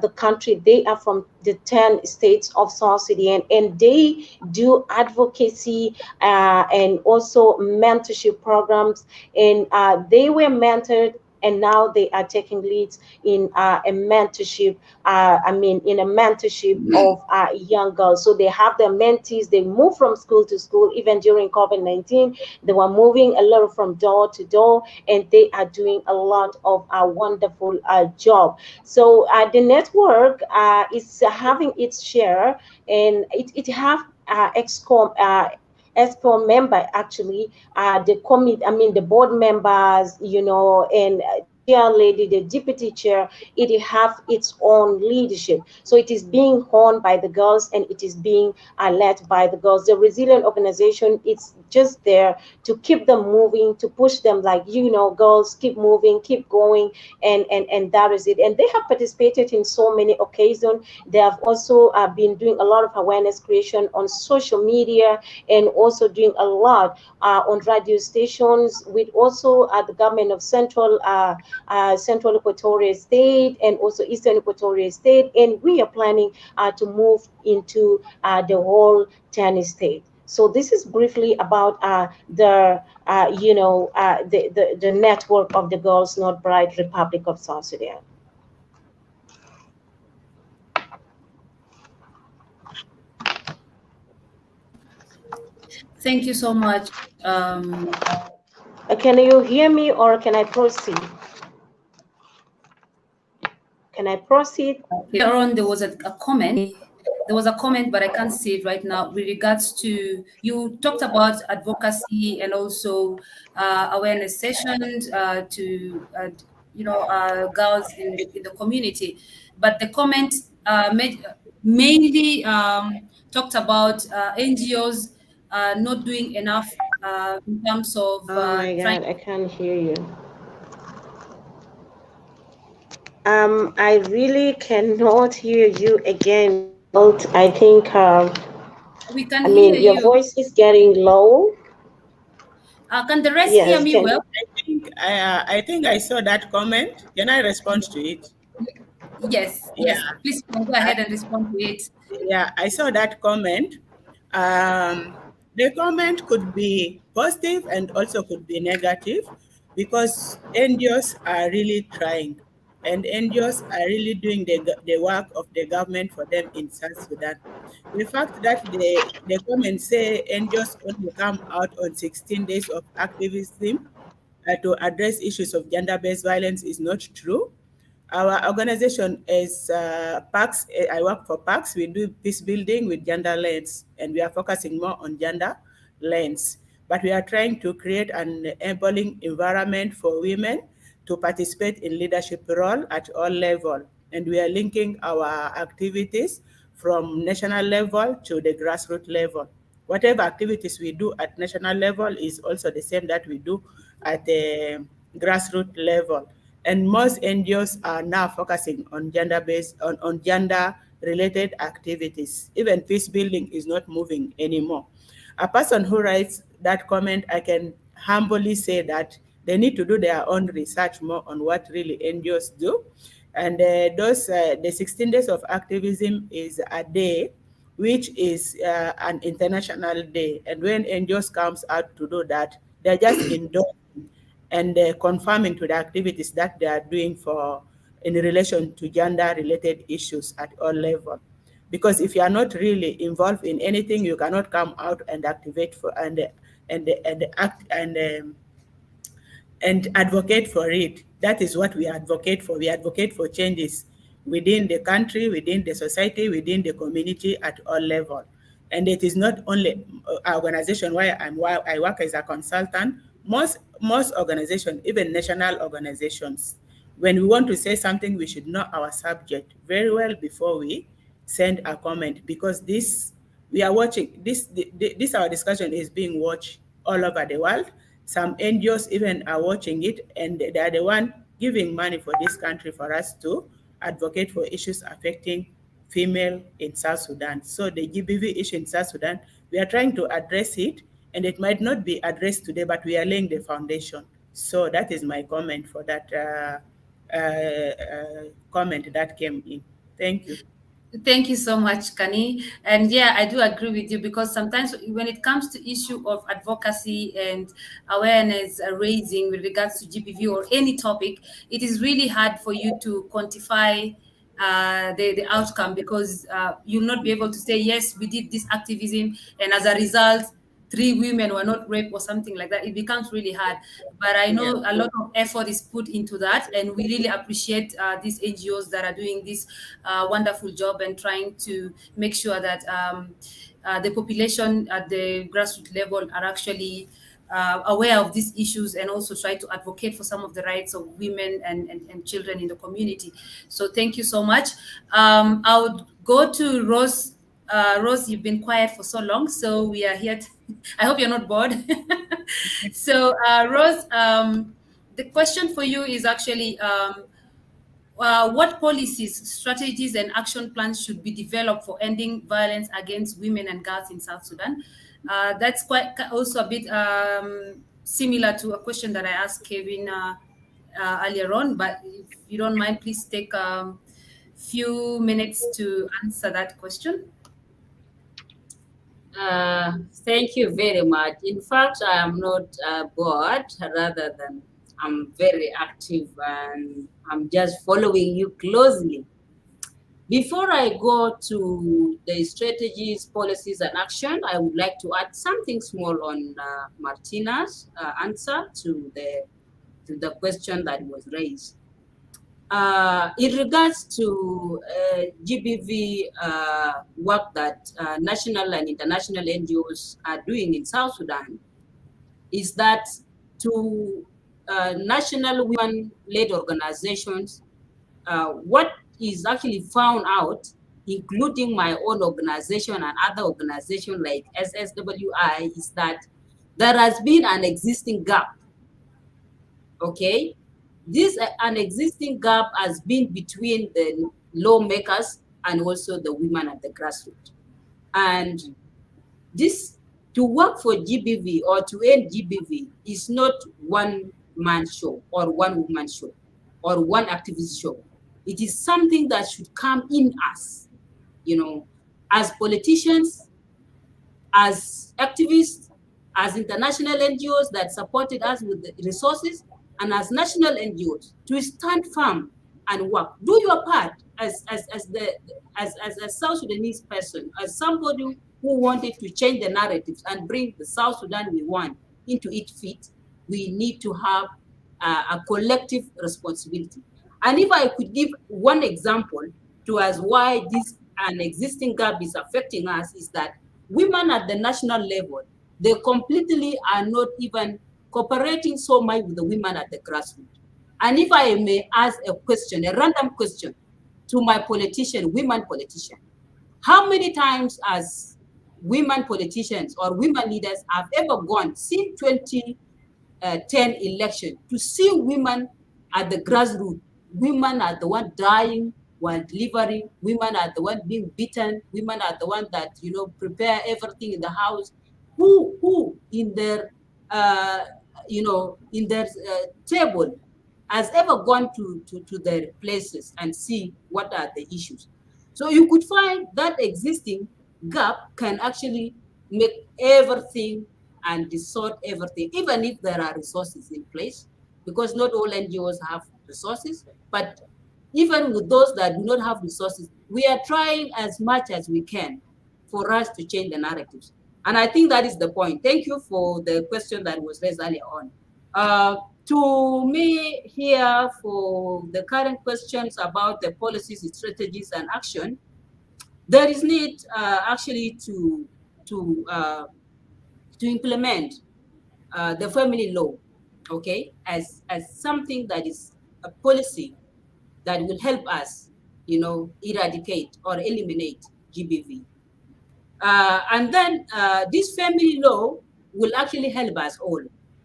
the country. They are from the 10 states of South Sudan, and they do advocacy and also mentorship programs. And they were mentored, and now they are taking leads in a mentorship. In a mentorship of young girls. So they have their mentees. They move from school to school. Even during COVID-19, they were moving a lot from door to door, and they are doing a lot of a wonderful job. So the network is having its share, and it have excom ESCOM member actually, the board members, and the chair lady, the deputy chair, it have its own leadership. So it is being owned by the girls, and it is being led by the girls. The resilient organization, it's just there to keep them moving, to push them, like, girls, keep moving, keep going, and that is it. And they have participated in so many occasions. They have also been doing a lot of awareness creation on social media, and also doing a lot on radio stations, with also the government of Central Equatorial State, and also Eastern Equatorial State. And we are planning to move into the whole 10 state. So this is briefly about the network of the Girls Not Bright Republic of South Sudan. Thank you so much. Can you hear me, or can I proceed? Can I proceed? Later on, there was a comment. There was a comment, but I can't see it right now. With regards to, you talked about advocacy and also awareness sessions to girls in the community. But the comment mainly talked about NGOs not doing enough in terms of Oh my trying. God, I can't hear you. I really cannot hear you again. I think, We can hear your you. voice is getting low. Can the rest hear Yes, me can well? I think I saw that comment. Can I respond to it? Yes, Yeah. yes. Please you can go ahead and respond to it. Yeah, I saw that comment. The comment could be positive and also could be negative, because NGOs are really trying, and NGOs are really doing the work of the government for them in South Sudan. The fact that the comment say NGOs only come out on 16 days of activism to address issues of gender-based violence is not true. Our organization is PAX. I work for PAX. We do peace building with gender lens, and we are focusing more on gender lens. But we are trying to create an enabling environment for women to participate in leadership role at all level. And we are linking our activities from national level to the grassroots level. Whatever activities we do at national level is also the same that we do at the grassroots level. And most NGOs are now focusing on gender-based, on gender-related activities. Even peace building is not moving anymore. A person who writes that comment, I can humbly say that they need to do their own research more on what really NGOs do. And the 16 days of activism is a day which is an international day. And when NGOs comes out to do that, they're just endorsing and confirming to the activities that they are doing for in relation to gender-related issues at all levels. Because if you are not really involved in anything, you cannot come out and activate for and act and advocate for it. That is what we advocate for. We advocate for changes within the country, within the society, within the community at all levels. And it is not only organization where I work as a consultant. Most organizations, even national organizations, when we want to say something, we should know our subject very well before we send a comment, because this we are watching this our discussion is being watched all over the world. Some NGOs even are watching it, and they are the one giving money for this country for us to advocate for issues affecting female in South Sudan. So the GBV issue in South Sudan, we are trying to address it, and it might not be addressed today, but we are laying the foundation. So that is my comment for that comment that came in. Thank you. Thank you so much, Kani. And yeah, I do agree with you because sometimes when it comes to issue of advocacy and awareness raising with regards to GBV or any topic, it is really hard for you to quantify the outcome because you'll not be able to say, yes, we did this activism, and as a result, three women were not raped or something like that. It becomes really hard. But I Yeah. know a lot of effort is put into that, and we really appreciate these NGOs that are doing this wonderful job and trying to make sure that the population at the grassroots level are actually aware of these issues and also try to advocate for some of the rights of women and children in the community. So thank you so much. I would go to Rose. Rose, you've been quiet for so long, so we are here. I hope you're not bored. So, Rose, the question for you is actually what policies, strategies, and action plans should be developed for ending violence against women and girls in South Sudan? That's quite also a bit similar to a question that I asked Kevin earlier on. But if you don't mind, please take a few minutes to answer that question. Thank you very much. In fact, I am not bored, rather than I'm very active and I'm just following you closely. Before I go to the strategies, policies, and action, I would like to add something small on Martina's answer to the question that was raised. In regards to GBV work that national and international NGOs are doing in South Sudan, is that to national women-led organizations, what is actually found out, including my own organization and other organizations like SSWI, is that there has been an existing gap, okay? This an existing gap has been between the lawmakers and also the women at the grassroots. And this, to work for GBV or to end GBV is not one man show or one woman show or one activist show. It is something that should come in us, you know, as politicians, as activists, as international NGOs that supported us with the resources, and as national NGOs to stand firm and work. Do your part as a South Sudanese person, as somebody who wanted to change the narratives and bring the South Sudan we want into its feet. We need to have a collective responsibility. And if I could give one example to us why this an existing gap is affecting us, is that women at the national level, they completely are not even cooperating so much with the women at the grassroots. And if I may ask a question, a random question to my politician, women politician, how many times as women politicians or women leaders have ever gone since 2010 election to see women at the grassroots? Women are the one dying while delivering. Women are the one being beaten. Women are the one that, you know, prepare everything in the house. Who in their you know, in their table has ever gone to their places and see what are the issues? So you could find that existing gap can actually make everything and distort everything, even if there are resources in place, because not all NGOs have resources. But even with those that do not have resources, we are trying as much as we can for us to change the narratives. And I think that is the point. Thank you for the question that was raised earlier on. To me here, for the current questions about the policies, strategies, and action, there is need actually to implement the family law, okay, as something that is a policy that will help us, you know, eradicate or eliminate GBV. And then this family law will actually help us all.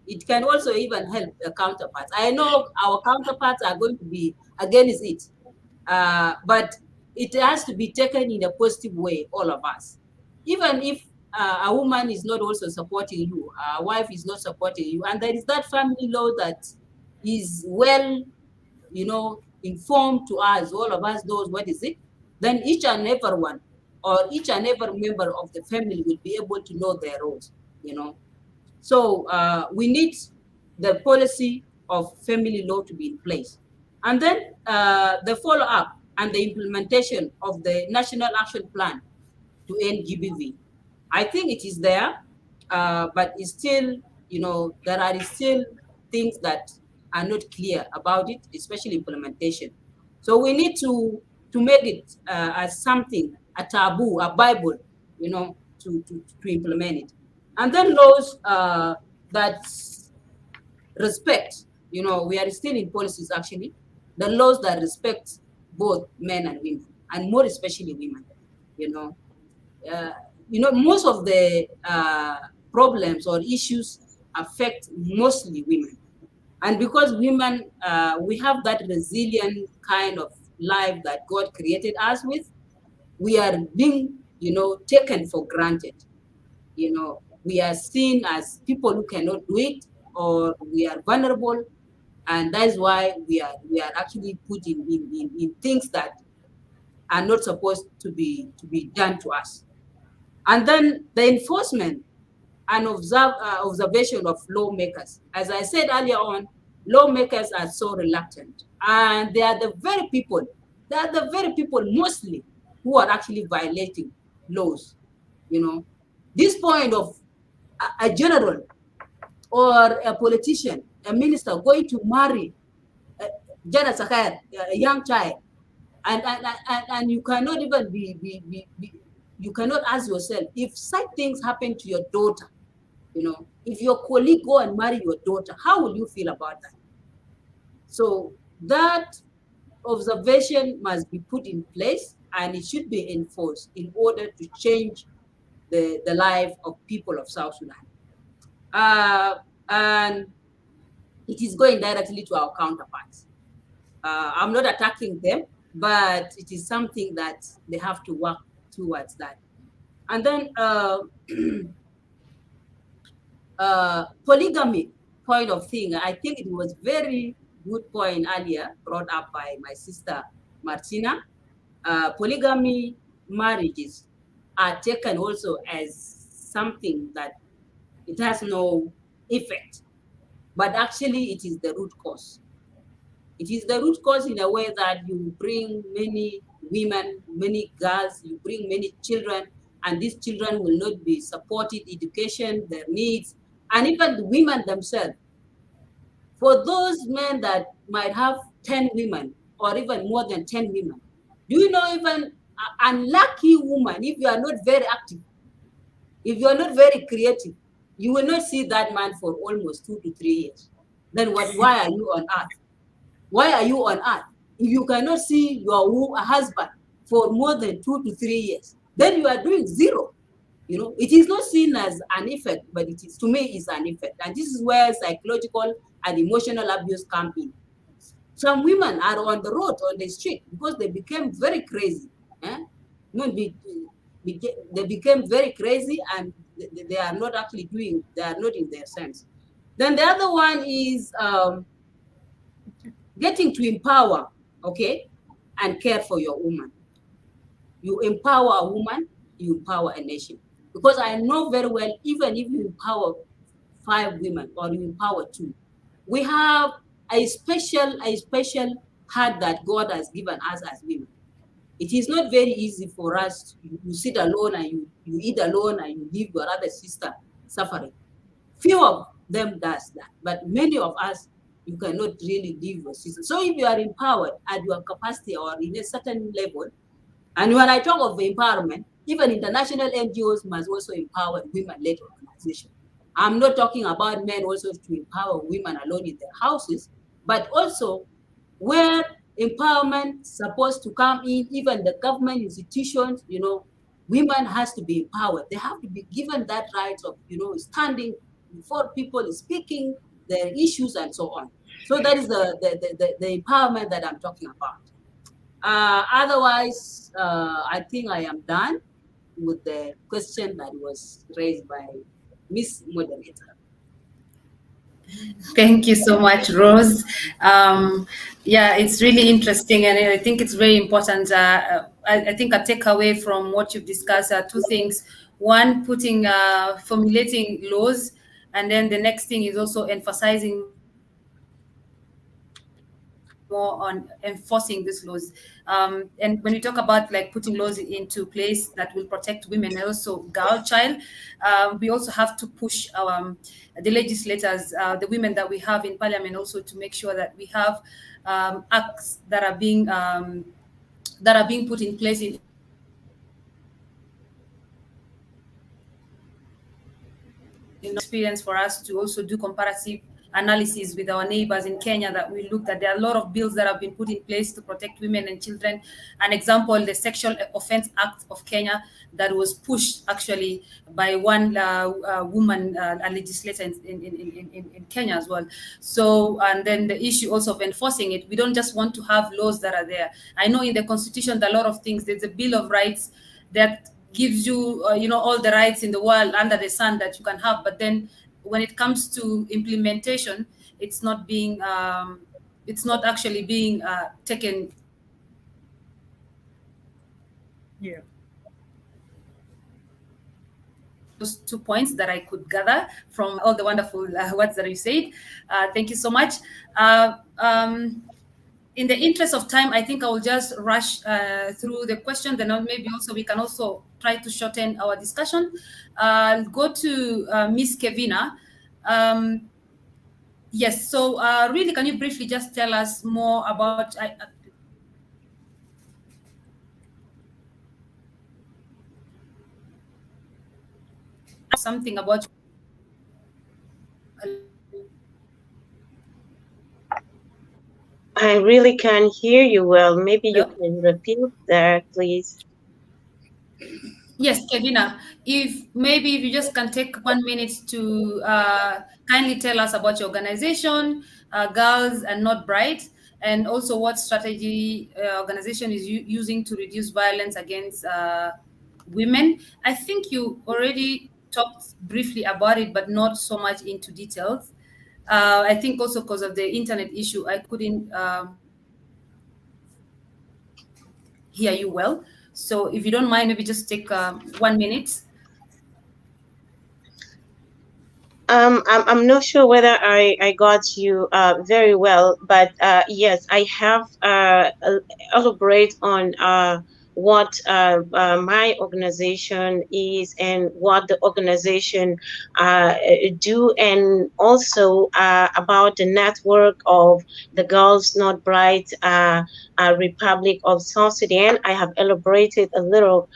It can also even help the counterparts. I know our counterparts are going to be against it, but it has to be taken in a positive way, all of us. Even if a woman is not also supporting you, a wife is not supporting you, and there is that family law that is well, informed to us, all of us knows what is it, then each and every one or each and every member of the family will be able to know their roles. So we need the policy of family law to be in place. And then the follow-up and the implementation of the National Action Plan to end GBV. I think it is there, but it's still, there are still things that are not clear about it, especially implementation. So we need to make it as something, a taboo, a Bible, to implement it. And then laws that respect, we are still in policies actually, the laws that respect both men and women, and more especially women, you know. Most of the problems or issues affect mostly women. And because women, we have that resilient kind of life that God created us with, we are being, taken for granted. We are seen as people who cannot do it, or we are vulnerable. And that's why we are actually put in things that are not supposed to be done to us. And then the enforcement and observation of lawmakers. As I said earlier on, lawmakers are so reluctant. And they are the very people mostly who are actually violating laws. This point of a general or a politician, a minister going to marry a young child, and you cannot even you cannot ask yourself, if such things happen to your daughter, if your colleague go and marry your daughter, how will you feel about that? So that observation must be put in place, and it should be enforced in order to change the life of people of South Sudan. And it is going directly to our counterparts. I'm not attacking them, but it is something that they have to work towards that. And then polygamy point of thing, I think it was very good point earlier brought up by my sister Martina. Polygamy marriages are taken also as something that it has no effect, but actually it is the root cause. It is the root cause in a way that you bring many women, many girls, you bring many children, and these children will not be supported, education, their needs, and even the women themselves. For those men that might have 10 women or even more than 10 women, do you know, even an unlucky woman, if you are not very active, if you are not very creative, you will not see that man for almost 2 to 3 years. Then why are you on earth? Why are you on earth? If you cannot see your husband for more than 2 to 3 years, then you are doing zero. It is not seen as an effect, but it is, to me, is an effect. And this is where psychological and emotional abuse come in. Some women are on the road, on the street, because they became very crazy. They became very crazy, and they are not actually they are not in their sense. Then the other one is getting to empower, okay, and care for your woman. You empower a woman, you empower a nation. Because I know very well, even if you empower 5 women or you empower 2, we have a special heart that God has given us as women. It is not very easy for us. You sit alone and you eat alone and you leave your other sister suffering. Few of them does that, but many of us, you cannot really leave your sister. So if you are empowered at your capacity or in a certain level, and when I talk of empowerment, even international NGOs must also empower women-led organizations. I'm not talking about men also to empower women alone in their houses, but also where empowerment is supposed to come in, even the government institutions, women has to be empowered. They have to be given that right of, standing before people, speaking their issues and so on. So that is the empowerment that I'm talking about. Otherwise, I think I am done with the question that was raised by Miss Moderator. Thank you so much, Rose. Yeah, it's really interesting, and I think it's very important. I think a takeaway from what you've discussed are two things. One, formulating laws, and then the next thing is also emphasizing more on enforcing these laws. And when we talk about like putting laws into place that will protect women and also girl child, we also have to push the legislators, the women that we have in parliament, also to make sure that we have acts that are being put in place in every single experience for us to also do comparative analysis with our neighbors in Kenya, that we looked at. There are a lot of bills that have been put in place to protect women and children. An example, the Sexual Offense Act of Kenya, that was pushed actually by one woman, a legislator in Kenya as well. So, and then the issue also of enforcing it. We don't just want to have laws that are there. I know in the Constitution, there are a lot of things. There's a Bill of Rights that gives you, all the rights in the world under the sun that you can have. But then when it comes to implementation, it's not actually being taken. Yeah. Those 2 points that I could gather from all the wonderful words that you said. Thank you so much. In the interest of time, I think I will just rush through the question. Then maybe also we can also try to shorten our discussion. I'll go to Miss Kevina. Yes. So, really, can you briefly just tell us more about something about? I really can't hear you well. Maybe you Hello? can repeat that, please. Yes, Kevina, if you just can take 1 minute to kindly tell us about your organization, Girls and Not Bright, and also what strategy organization is using to reduce violence against women. I think you already talked briefly about it, but not so much into details. I think also because of the internet issue, I couldn't hear you well. So if you don't mind, maybe just take 1 minute. I'm not sure whether I got you very well, but yes, I have elaborate on what my organization is and what the organization do, and also about the network of the Girls Not Bright Republic of South Sudan. I have elaborated a little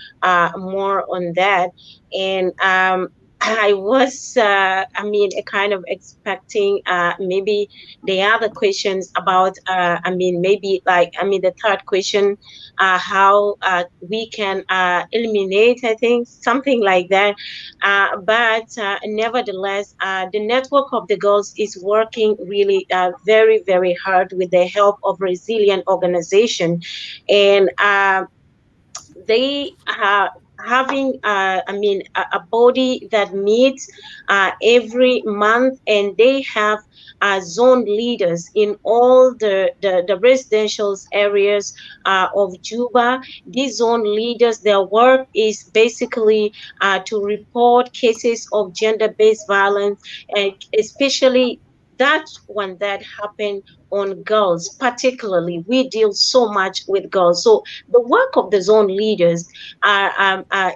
more on that, and I was, kind of expecting maybe the other questions about, maybe like, the third question, how we can eliminate, I think, something like that. But nevertheless, the network of the girls is working really very, very hard with the help of resilient organization. And they are having a body that meets every month, and they have zone leaders in all the residential areas of Juba. These zone leaders, their work is basically to report cases of gender-based violence, and especially that one that happened on girls. Particularly, we deal so much with girls. So the work of the zone leaders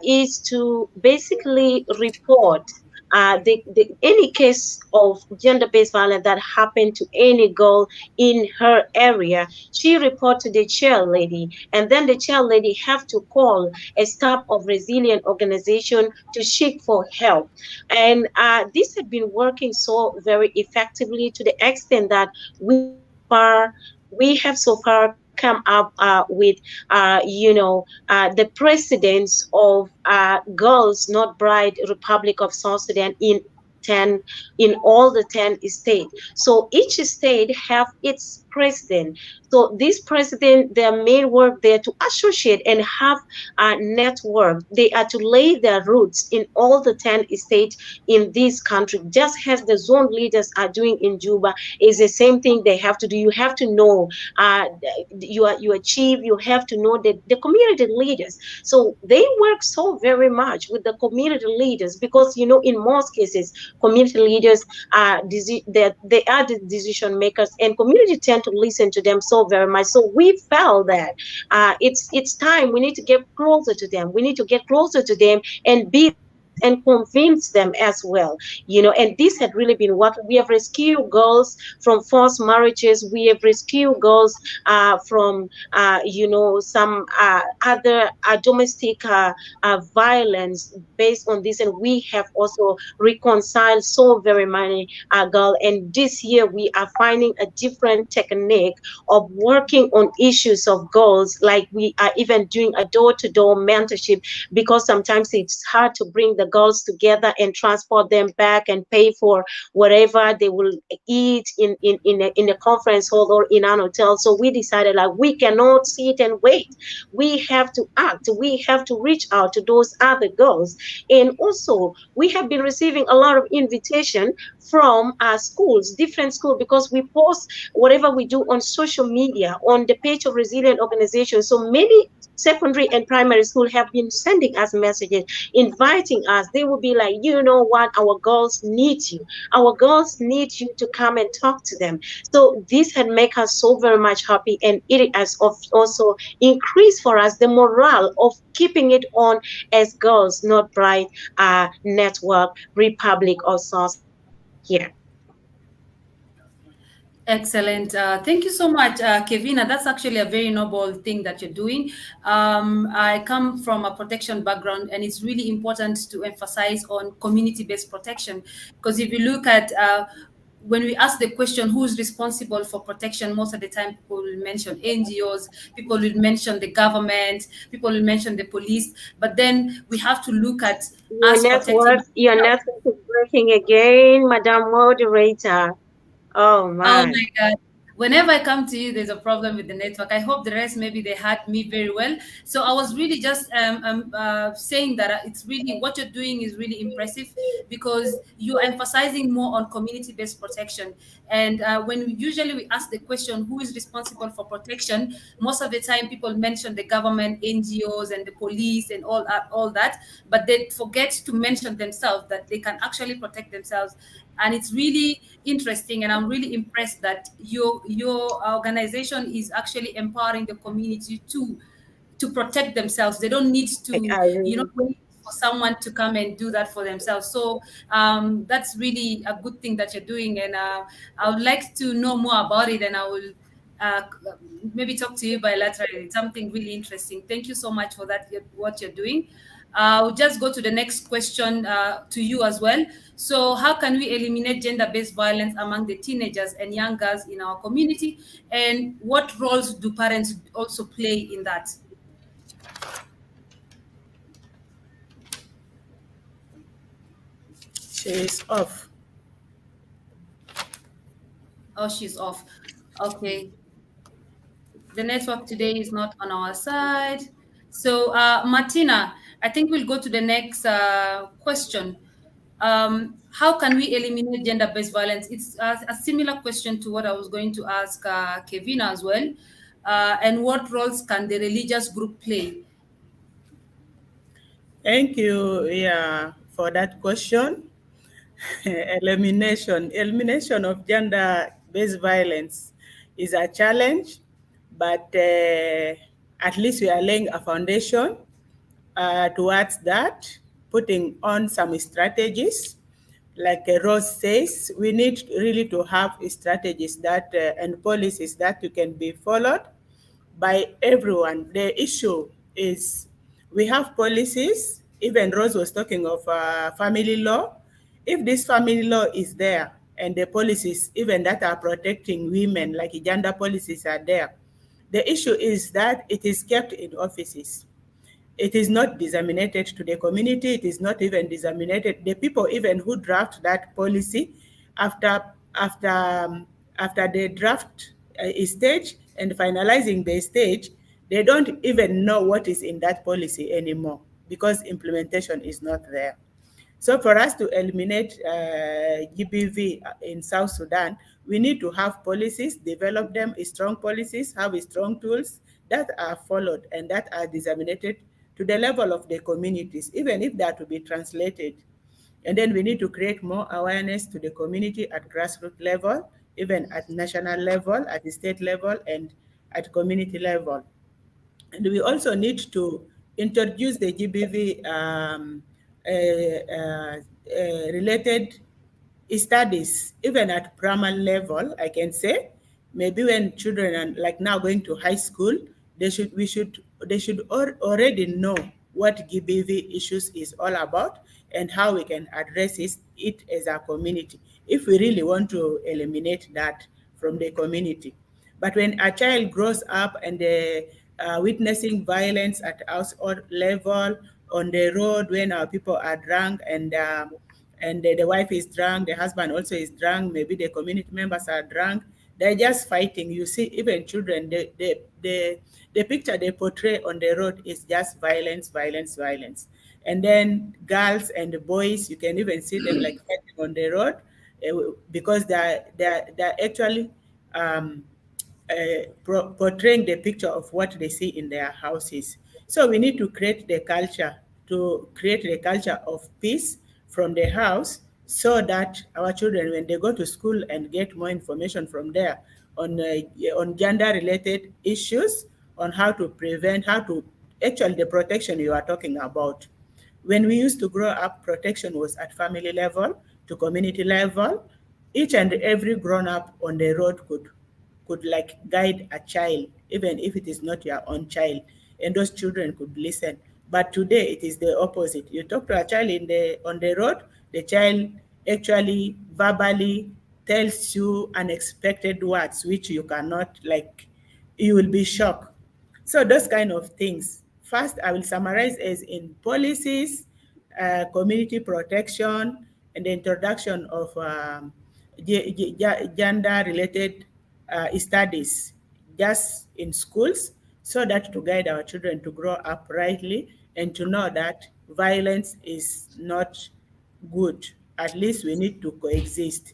is to basically report any case of gender-based violence that happened to any girl in her area. She report to the chair lady, and then the chair lady have to call a staff of resilient organization to seek for help. And this had been working so very effectively, to the extent that we have so far come up with, the presidents of Girls Not Bride Republic of South Sudan in 10 in all the 10 states. So each state have its president. So this president, their main work, they're to associate and have a network. They are to lay their roots in all the 10 states in this country, just as the zone leaders are doing in Juba. Is the same thing they have to do. You have to know uh, you achieve. You have to know the community leaders. So they work so very much with the community leaders, because in most cases community leaders are they are the decision makers, and community tend to listen to them so very much. So we felt that it's time we need to get closer to them. We need to get closer to them and be and convince them as well. And this had really been what we have rescued girls from forced marriages. We have rescued girls from some other domestic violence based on this, and we have also reconciled so very many girls. And this year we are finding a different technique of working on issues of girls, like we are even doing a door-to-door mentorship, because sometimes it's hard to bring the girls together and transport them back and pay for whatever they will eat in a conference hall or in an hotel. So we decided, like, we cannot sit and wait. We have to act. We have to reach out to those other girls. And also we have been receiving a lot of invitation from schools, different schools, because we post whatever we do on social media on the page of resilient organizations. So many secondary and primary school have been sending us messages, inviting us. They will be like, you know what, our girls need you. Our girls need you to come and talk to them. So this had made us so very much happy, and it has also increased for us the morale of keeping it on as Girls Not Bride Network Republic of South Sudan here. Excellent. Thank you so much, Kevina. That's actually a very noble thing that you're doing. I come from a protection background, and it's really important to emphasize on community-based protection, because if you look at when we ask the question, who's responsible for protection, most of the time people will mention NGOs, people will mention the government, people will mention the police, but then we have to look at us protecting. Your network is breaking again, Madam Moderator. Oh Oh my. my God. Whenever I come to you, there's a problem with the network. I hope the rest, maybe they had me very well. So I was really just saying that it's really, what you're doing is really impressive, because you're emphasizing more on community-based protection. And when usually we ask the question, who is responsible for protection, most of the time people mention the government, NGOs, and the police, and all that, but they forget to mention themselves, that they can actually protect themselves. And it's really interesting, and I'm really impressed that your organization is actually empowering the community to protect themselves. They don't need to, I really wait for someone to come and do that for themselves. So that's really a good thing that you're doing, and I would like to know more about it, and I will uh, maybe talk to you bilaterally. It's something really interesting. Thank you so much for that, what you're doing. I'll just go to the next question to you as well. So, how can we eliminate gender-based violence among the teenagers and young girls in our community? And what roles do parents also play in that? She is off. Oh, she's off. Okay. The network today is not on our side. So, Martina, I think we'll go to the next question. How can we eliminate gender-based violence? It's a similar question to what I was going to ask Kevina as well. And what roles can the religious group play? Thank you, yeah, for that question. Elimination of gender-based violence is a challenge, but at least we are laying a foundation towards that, putting on some strategies. Like Rose says, we need really to have strategies that and policies that can be followed by everyone. The issue is we have policies. Even Rose was talking of family law. If this family law is there and the policies, even that are protecting women, like gender policies are there, The issue is that it is kept in offices. It is not disseminated to the community. It is not even disseminated. The people even who draft that policy, after after after they draft a stage and finalizing the stage, they don't even know what is in that policy anymore because implementation is not there. So for us to eliminate GBV in South Sudan, we need to have policies, develop them, strong policies, have strong tools that are followed and that are disseminated to the level of the communities, even if that to be translated. And then we need to create more awareness to the community at grassroots level, even at national level, at the state level, and at community level. And we also need to introduce the GBV related studies, even at primary level, I can say. Maybe when children are like now going to high school, they should already know what GBV issues is all about and how we can address it as a community if we really want to eliminate that from the community. But when a child grows up and they witnessing violence at household level, on the road when our people are drunk and the wife is drunk, the husband also is drunk, maybe the community members are drunk, they're just fighting. You see, even children, the picture they portray on the road is just violence, violence, violence. And then girls and the boys, you can even see them like fighting on the road because they're actually portraying the picture of what they see in their houses. So we need to create the culture, to create the culture of peace from the house so that our children, when they go to school and get more information from there on gender-related issues, on how to prevent, how to, actually the protection you are talking about. When we used to grow up, protection was at family level to community level. Each and every grown up on the road could like guide a child, even if it is not your own child, and those children could listen. But today it is the opposite. You talk to a child on the road, the child actually verbally tells you unexpected words which you cannot like, you will be shocked. So those kind of things. First, I will summarize as in policies, community protection, and the introduction of gender-related studies just in schools so that to guide our children to grow up rightly and to know that violence is not good. At least we need to coexist.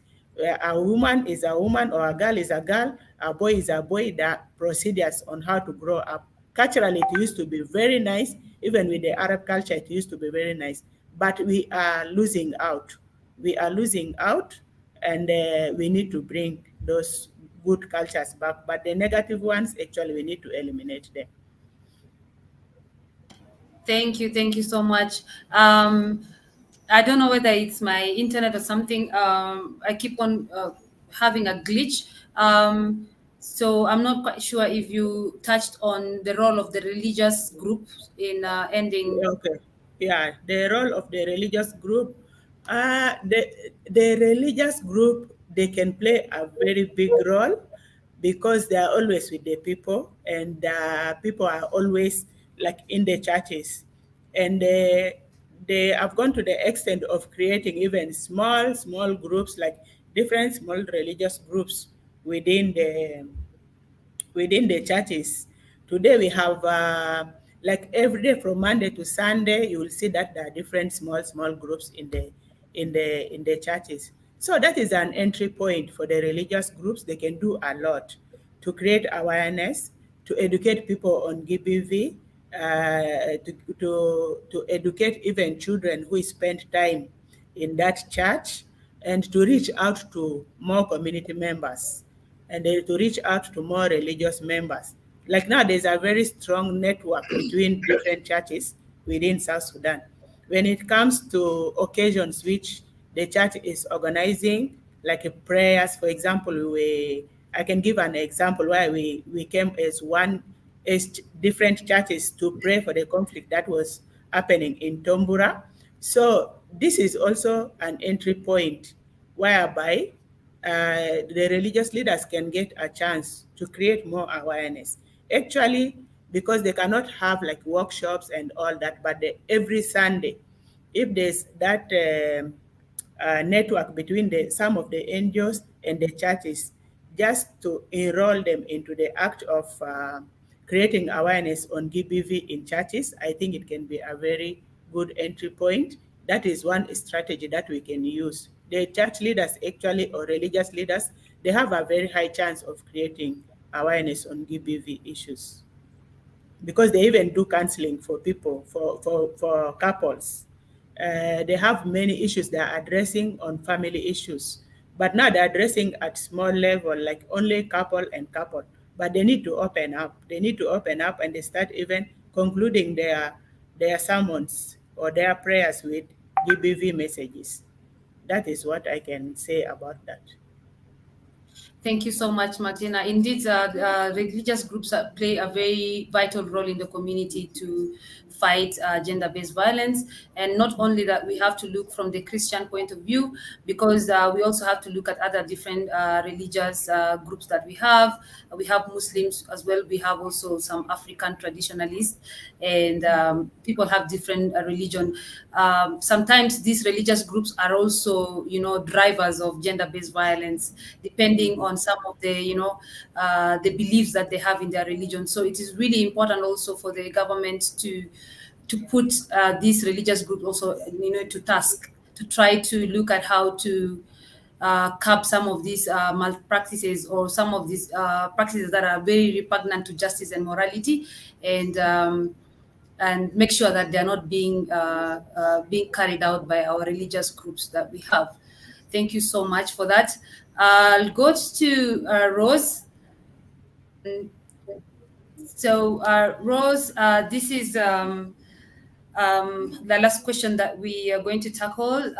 A woman is a woman or a girl is a girl, a boy is a boy. The procedures on how to grow up. Culturally, it used to be very nice. Even with the Arab culture, it used to be very nice. But we are losing out. We are losing out, and we need to bring those good cultures back. But the negative ones, actually, we need to eliminate them. Thank you so much. I don't know whether it's my internet or something. I keep on having a glitch. So I'm not quite sure if you touched on the role of the religious groups in ending. Okay. Yeah, the role of the religious group. The religious group, they can play a very big role because they are always with the people, and people are always like in the churches, and they have gone to the extent of creating even small groups, like different small religious groups within the churches. Today we have like every day from Monday to Sunday, you will see that there are different small groups in the churches. So that is an entry point for the religious groups. They can do a lot to create awareness, to educate people on GBV, to educate even children who spend time in that church, and to reach out to more community members, and to reach out to more religious members. Like now, there's a very strong network between different churches within South Sudan. When it comes to occasions which the church is organizing, like prayers, for example, I can give an example where we came as one, as different churches to pray for the conflict that was happening in Tombura. So this is also an entry point whereby the religious leaders can get a chance to create more awareness. actually, because they cannot have like workshops and all that, but every Sunday, if there's that network between some of the NGOs and the churches, just to enroll them into the act of creating awareness on GBV in churches, I think it can be a very good entry point. That is one strategy that we can use. The church leaders actually, or religious leaders, they have a very high chance of creating awareness on GBV issues, because they even do counseling for people, for couples. They have many issues they are addressing on family issues, but now they're addressing at small level, like only couple and couple. But they need to open up. They need to open up, and they start even concluding their sermons or their prayers with GBV messages. That is what I can say about that. Thank you so much, Martina. Indeed, religious groups play a very vital role in the community to fight gender-based violence. And not only that, we have to look from the Christian point of view, because we also have to look at other different religious groups that we have. We have Muslims as well. We have also some African traditionalists, and people have different religion. Sometimes these religious groups are also, drivers of gender-based violence, depending on some of the, the beliefs that they have in their religion. So it is really important also for the government to put these religious groups also, to task, to try to look at how to curb some of these malpractices, or some of these practices that are very repugnant to justice and morality, and make sure that they are not being carried out by our religious groups that we have. Thank you so much for that. I'll go to Rose. So, Rose, this is the last question that we are going to tackle.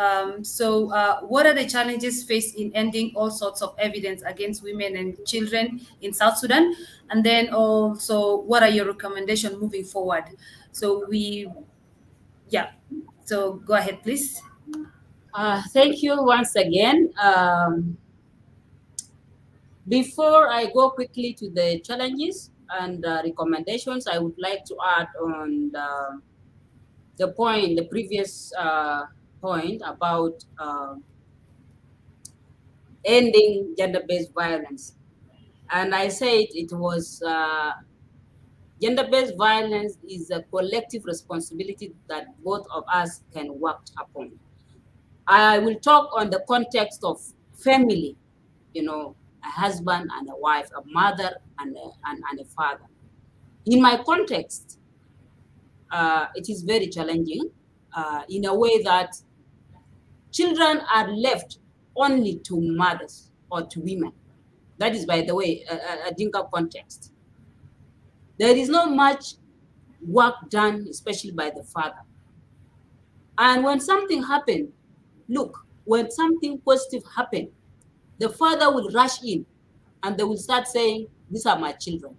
So, what are the challenges faced in ending all sorts of evidence against women and children in South Sudan? And then also, what are your recommendations moving forward? So so go ahead, please. Thank you once again. Before I go quickly to the challenges and recommendations, I would like to add on the previous point about ending gender-based violence. And I said it was gender-based violence is a collective responsibility that both of us can work upon. I will talk on the context of family, a husband and a wife, a mother and a father. In my context, it is very challenging in a way that children are left only to mothers or to women. That is, by the way, a Dinka context. There is not much work done, especially by the father. And when something happens, when something positive happens, the father will rush in and they will start saying, these are my children.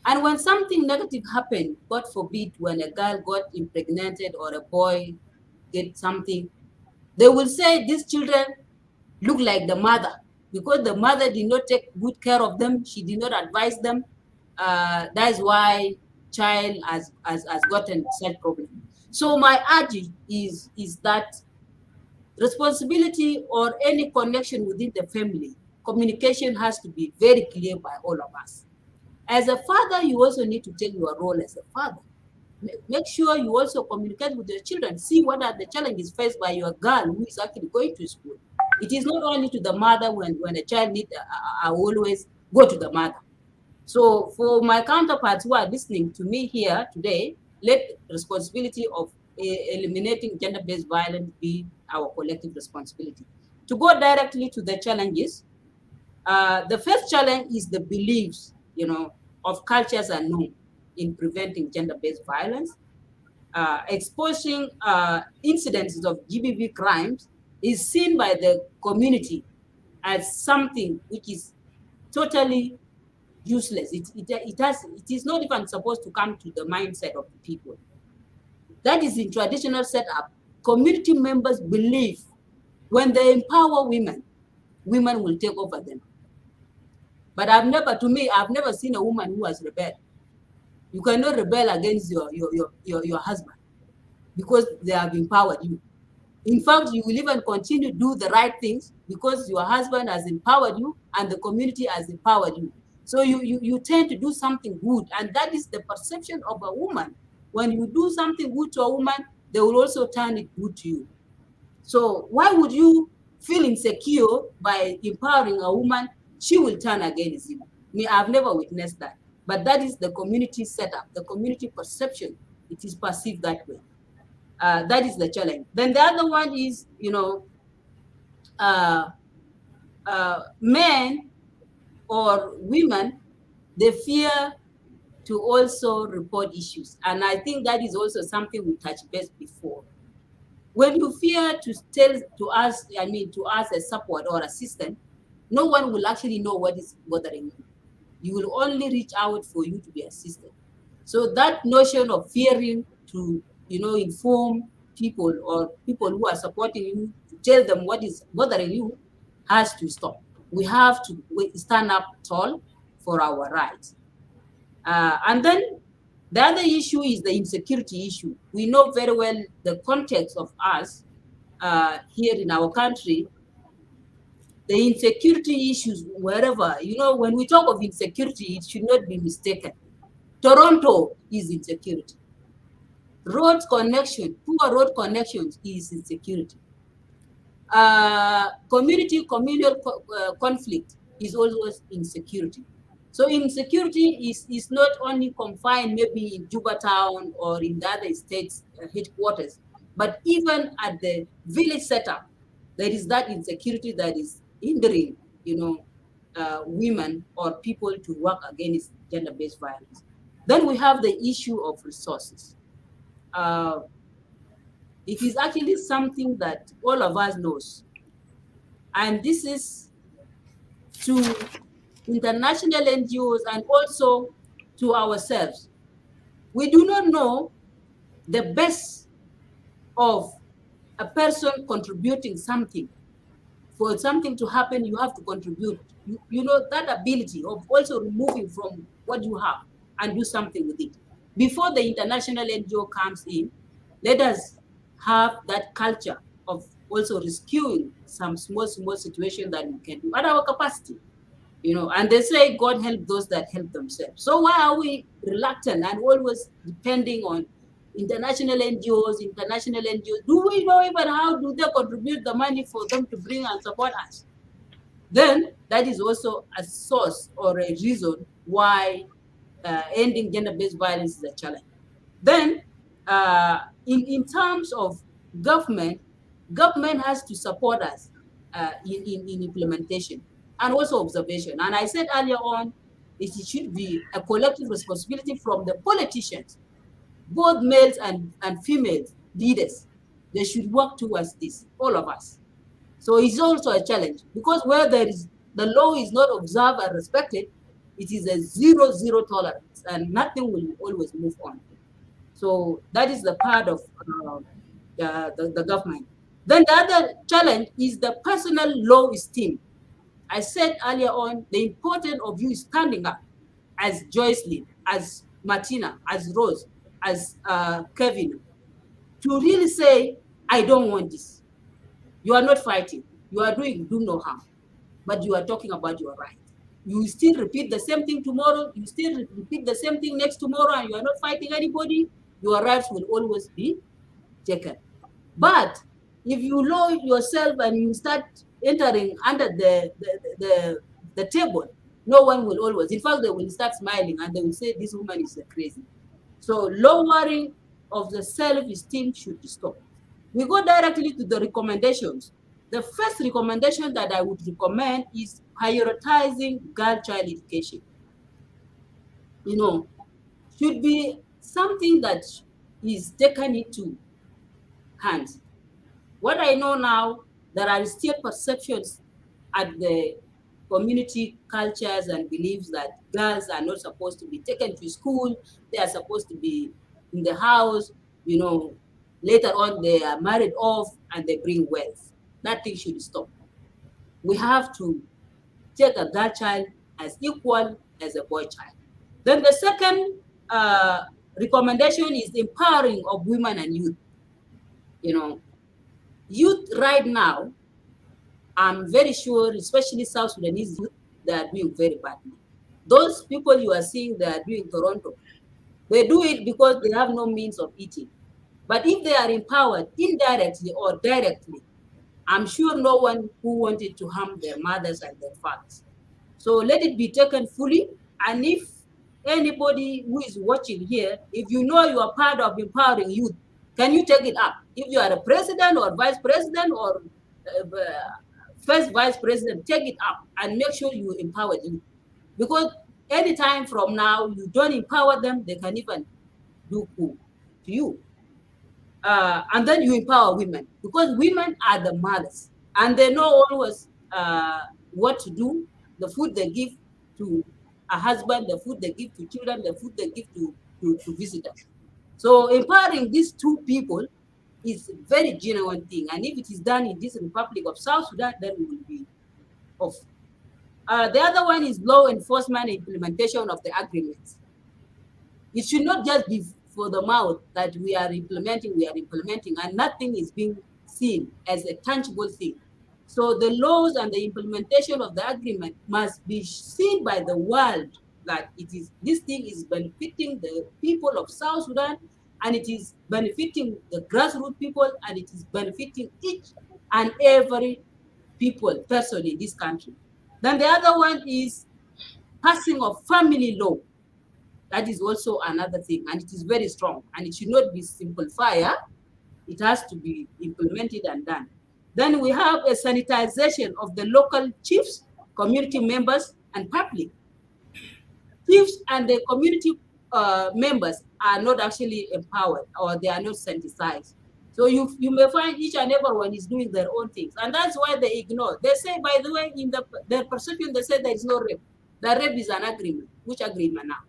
And when something negative happens, God forbid, when a girl got impregnated or a boy get something, they will say these children look like the mother, because the mother did not take good care of them. She did not advise them. That's why child has gotten such problem. So my urge is that responsibility or any connection within the family, communication has to be very clear by all of us. As a father, you also need to take your role as a father. Make sure you also communicate with your children. See what are the challenges faced by your girl who is actually going to school. It is not only to the mother. When a child needs, I always go to the mother. So for my counterparts who are listening to me here today, let responsibility of eliminating gender-based violence be our collective responsibility. To go directly to the challenges, the first challenge is the beliefs, of cultures and norms in preventing gender-based violence. Exposing incidences of GBV crimes is seen by the community as something which is totally useless. It is not even supposed to come to the mindset of the people. That is in traditional setup. Community members believe when they empower women, women will take over them. But to me, I've never seen a woman who has rebelled. You cannot rebel against your husband because they have empowered you. In fact, you will even continue to do the right things because your husband has empowered you and the community has empowered you. So you tend to do something good, and that is the perception of a woman. When you do something good to a woman, they will also turn it good to you. So why would you feel insecure by empowering a woman? She will turn against you. Me, I've never witnessed that. But that is the community setup, the community perception. It is perceived that way. That is the challenge. Then the other one is, uh, men or women, they fear to also report issues. And I think that is also something we touched base before. When you fear to tell to ask a support or assistance, no one will actually know what is bothering you. You will only reach out for you to be assisted. So that notion of fearing to, inform people or people who are supporting you, to tell them what is bothering you, has to stop. We have to stand up tall for our rights. And then the other issue is the insecurity issue. We know very well the context of us here in our country, the insecurity issues wherever. When we talk of insecurity, it should not be mistaken. Toronto is insecurity. Poor road connections is insecurity. Communal conflict is always insecurity. So insecurity is not only confined maybe in Juba town or in the other states headquarters, but even at the village setup, there is that insecurity that is hindering, women or people to work against gender-based violence. Then we have the issue of resources. It is actually something that all of us knows. And this is to international NGOs and also to ourselves. We do not know the best of a person contributing something. For something to happen, you have to contribute. That ability of also removing from what you have and do something with it. Before the international NGO comes in, let us have that culture of also rescuing some small situation that we can do at our capacity. And they say God help those that help themselves. So why are we reluctant and always depending on international NGOs? Do we know even how do they contribute the money for them to bring and support us? Then that is also a source or a reason why ending gender-based violence is a challenge. Then in terms of government has to support us in implementation and also observation. And I said earlier on, it should be a collective responsibility from the politicians, both males and female leaders. They should work towards this, all of us. So it's also a challenge because where the law is not observed and respected, it is a zero tolerance and nothing will always move on. So that is the part of the government. Then the other challenge is the personal low esteem. I said earlier on, the importance of you standing up as Joycelyn, as Martina, as Rose, as Kevin, to really say, I don't want this. You are not fighting. You are do no harm, but you are talking about your right. You still repeat the same thing tomorrow. You still repeat the same thing next tomorrow, and you are not fighting anybody. Your rights will always be taken. But if you lower yourself and you start entering under the table, no one will always. In fact, they will start smiling and they will say, this woman is crazy. So lowering of the self-esteem should stop. We go directly to the recommendations. The first recommendation that I would recommend is prioritizing girl-child education. Should be something that is taken into hands. What I know now, there are still perceptions at the community cultures and beliefs that girls are not supposed to be taken to school. They are supposed to be in the house, later on they are married off and they bring wealth. That thing should stop. We have to take a girl child as equal as a boy child. Then the second recommendation is empowering of women and youth. Youth right now, I'm very sure, especially South Sudanese youth, they are doing very badly. Those people you are seeing, they are doing Toronto. They do it because they have no means of eating. But if they are empowered indirectly or directly, I'm sure no one who wanted to harm their mothers and their fathers. So let it be taken fully. And if anybody who is watching here, if you know you are part of empowering youth, can you take it up? If you are a president or vice president or first vice president, take it up and make sure you empower youth. Because anytime from now, you don't empower them, they can even do coup to you. And then you empower women, because women are the mothers and they know always what to do, the food they give to a husband, the food they give to children, the food they give to visitors. So empowering these two people is a very genuine thing. And if it is done in this Republic of South Sudan, then we will be off. The other one is law enforcement implementation of the agreements. It should not just be for the mouth that we are implementing, and nothing is being seen as a tangible thing. So the laws and the implementation of the agreement must be seen by the world that this thing is benefiting the people of South Sudan, and it is benefiting the grassroots people, and it is benefiting each and every people, person in this country. Then the other one is passing of family law. That is also another thing, and it is very strong, and it should not be simple fire. It has to be implemented and done. Then we have a sanitization of the local chiefs, community members, and public. Chiefs and the community members are not actually empowered, or they are not sensitized. So you may find each and everyone is doing their own things, and that's why they ignore. They say, by the way, in their perception, they say there is no rape. The rape is an agreement. Which agreement now?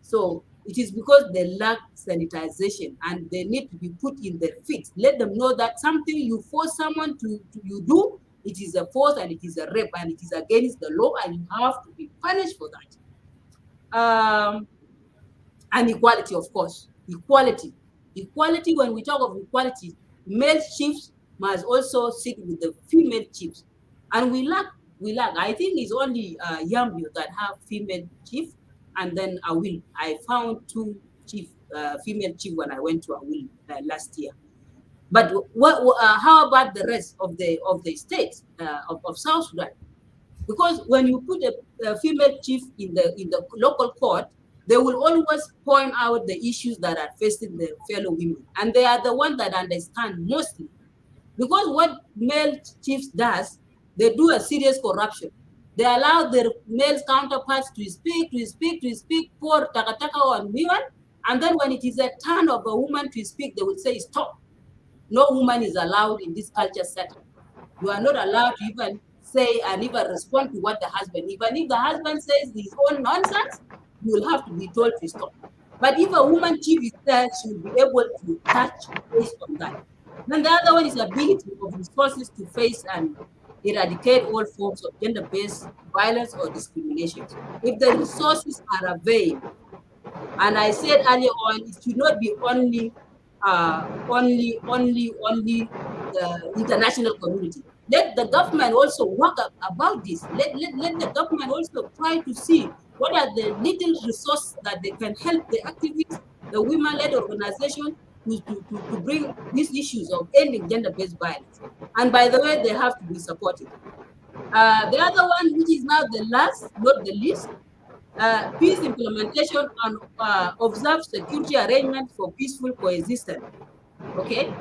So it is because they lack sanitization, and they need to be put in their feet. Let them know that something you force someone to do, it is a force and it is a rape and it is against the law, and you have to be punished for that. And equality, of course. Equality. When we talk of equality, male chiefs must also sit with the female chiefs. And we lack. I think it's only Yambio that have female chief, and then Awil. I found two female chief when I went to Awil last year. But how about the rest of the states of South Sudan? Because when you put a female chief in the local court, they will always point out the issues that are facing their fellow women, and they are the ones that understand mostly. Because what male chiefs does, they do a serious corruption. They allow their male counterparts to speak for takataka on women, and then when it is a turn of a woman to speak, they will say, stop. No woman is allowed in this culture setting. You are not allowed to even say and even respond to what the husband, even if the husband says his own nonsense, you will have to be told to stop. But if a woman chief is there, she will be able to touch base on that. Then the other one is ability of resources to face and eradicate all forms of gender-based violence or discrimination. If the resources are available, and I said earlier on, it should not be only the international community. Let the government also work about this. Let the government also try to see what are the little resources that they can help the activists, the women-led organization to bring these issues of ending gender-based violence. And by the way, they have to be supported. The other one, which is now the last, not the least, peace implementation and observe security arrangements for peaceful coexistence. Okay,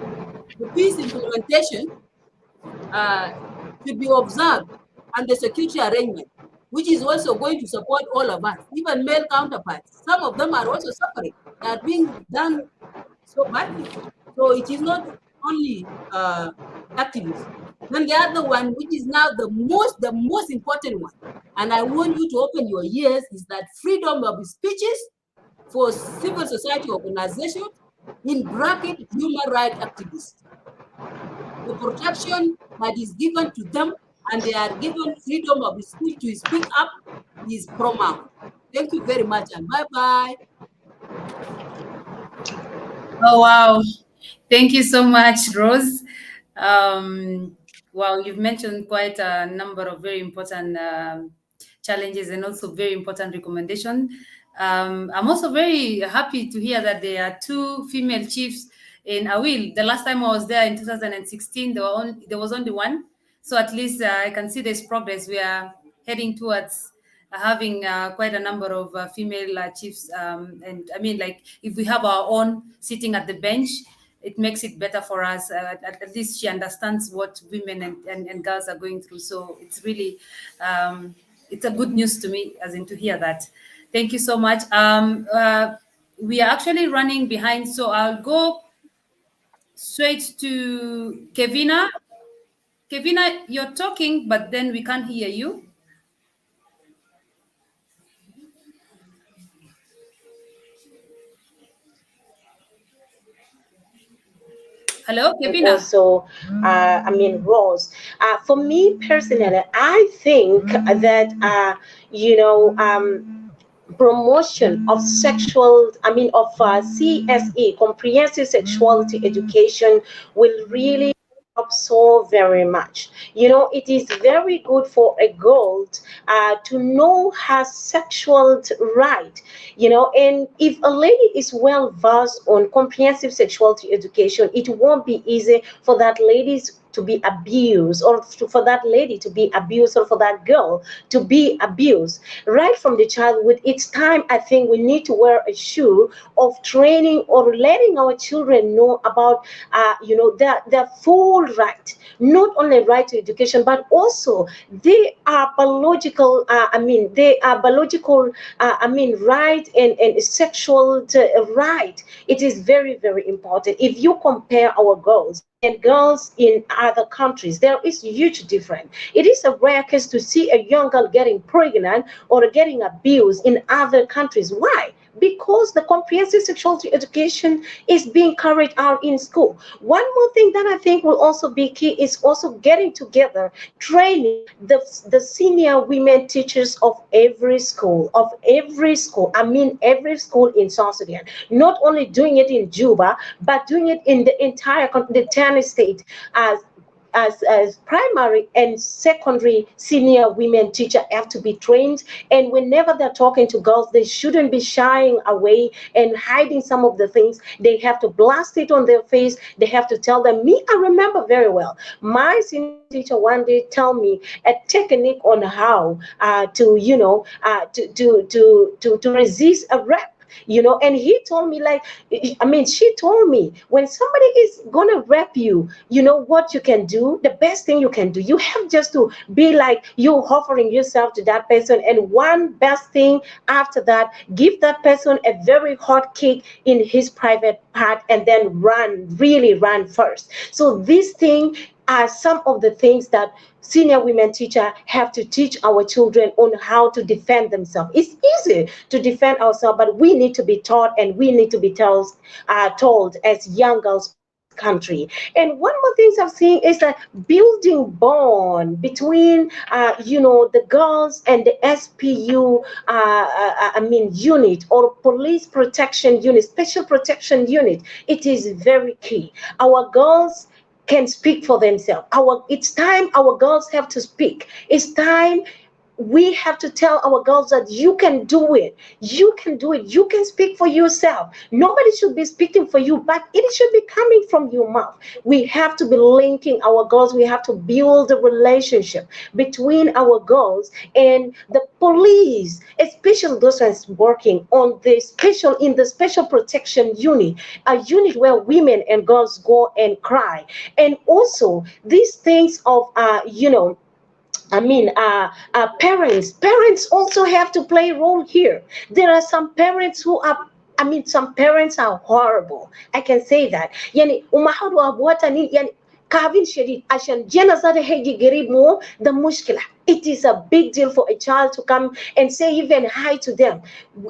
the peace implementation should be observed, and the security arrangement, which is also going to support all of us, even male counterparts. Some of them are also suffering. They are being done so badly. So it is not only activists. Then the other one, which is now the most important one, and I want you to open your ears, is that freedom of speeches for civil society organizations, in bracket human rights activists. The protection that is given to them and they are given freedom of speech to speak up his pronoun. Thank you very much, and bye-bye. Oh, wow. Thank you so much, Rose. Well, you've mentioned quite a number of very important challenges and also very important recommendation. I'm also very happy to hear that there are two female chiefs in Awil. The last time I was there in 2016, there was only one. So at least I can see there's progress. We are heading towards having quite a number of female chiefs. And I mean, like, if we have our own sitting at the bench, it makes it better for us. At least she understands what women and girls are going through. So it's really, it's a good news to me, as in to hear that. Thank you so much. We are actually running behind, so I'll go straight to Kevina. Kevina, you're talking, but then we can't hear you. Hello, Kevina. Also, roles. For me personally, I think that promotion of CSE, comprehensive sexuality education, will really help so very much. It is very good for a girl to know her sexual right. And if a lady is well versed on comprehensive sexuality education, it won't be easy for that lady to be abused, or for that lady to be abused, or for that girl to be abused right from the childhood. It's time, I think, we need to wear a shoe of training or letting our children know about their full right, not only right to education, but also they are biological right, and sexual right. It is very, very important. If you compare our girls and girls in other countries, there is huge difference. It is a rare case to see a young girl getting pregnant or getting abused in other countries. Why? Because the comprehensive sexuality education is being carried out in school. One more thing that I think will also be key is also getting together, training the senior women teachers of every school, every school in South Sudan. Not only doing it in Juba, but doing it in the entire the 10 state, as primary and secondary senior women teacher have to be trained. And whenever they're talking to girls, they shouldn't be shying away and hiding some of the things. They have to blast it on their face. They have to tell them. I remember very well, my senior teacher one day tell me a technique on how to resist a rap. And he told me, she told me, when somebody is gonna rap you, what you can do, the best thing you can do, you have just to be like you offering yourself to that person, and one best thing after that, give that person a very hot kick in his private part, and then really run first. So this thing are some of the things that senior women teachers have to teach our children on how to defend themselves. It's easy to defend ourselves, but we need to be taught, and we need to be told as young girls of this country. And one more thing I've seen is that building bond between the girls and the SPU unit, or police protection unit, special protection unit. It is very key. Our girls can speak for themselves. It's time our girls have to speak. It's time we have to tell our girls that you can do it. You can do it. You can speak for yourself. Nobody should be speaking for you, but it should be coming from your mouth. We have to be linking our girls. We have to build a relationship between our girls and the police, especially those who are working on the special protection unit, a unit where women and girls go and cry. And also these things of parents also have to play a role here. There are some parents who are some parents are horrible. I can say that. Yani umahadu abuata ni yani كابين شديد عشان جينا زاد هيجي قريب مو ده مشكلة. It is a big deal for a child to come and say even hi to them.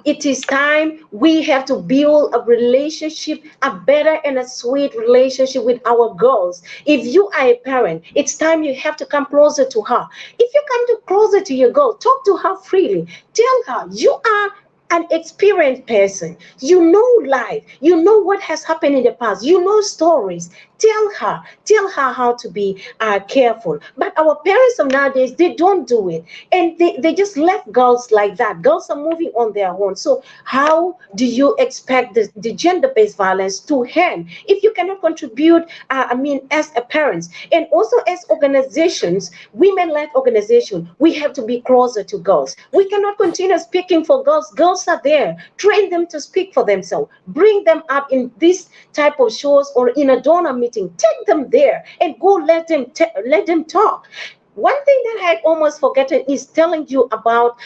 It is time we have to build a relationship, a better and a sweet relationship with our girls. If you are a parent, it's time you have to come closer to her. If you come closer to your girl, talk to her freely. Tell her you are an experienced person. You know life. You know what has happened in the past. You know stories. Tell her how to be careful. But our parents of nowadays, they don't do it. And they just left girls like that. Girls are moving on their own. So how do you expect the gender-based violence to end if you cannot contribute, as a parents? And also as organizations, women-led organizations, we have to be closer to girls. We cannot continue speaking for girls. Girls are there. Train them to speak for themselves. Bring them up in this type of shows or in a donor meeting. Take them there and go let them talk. One thing that I had almost forgotten is telling you about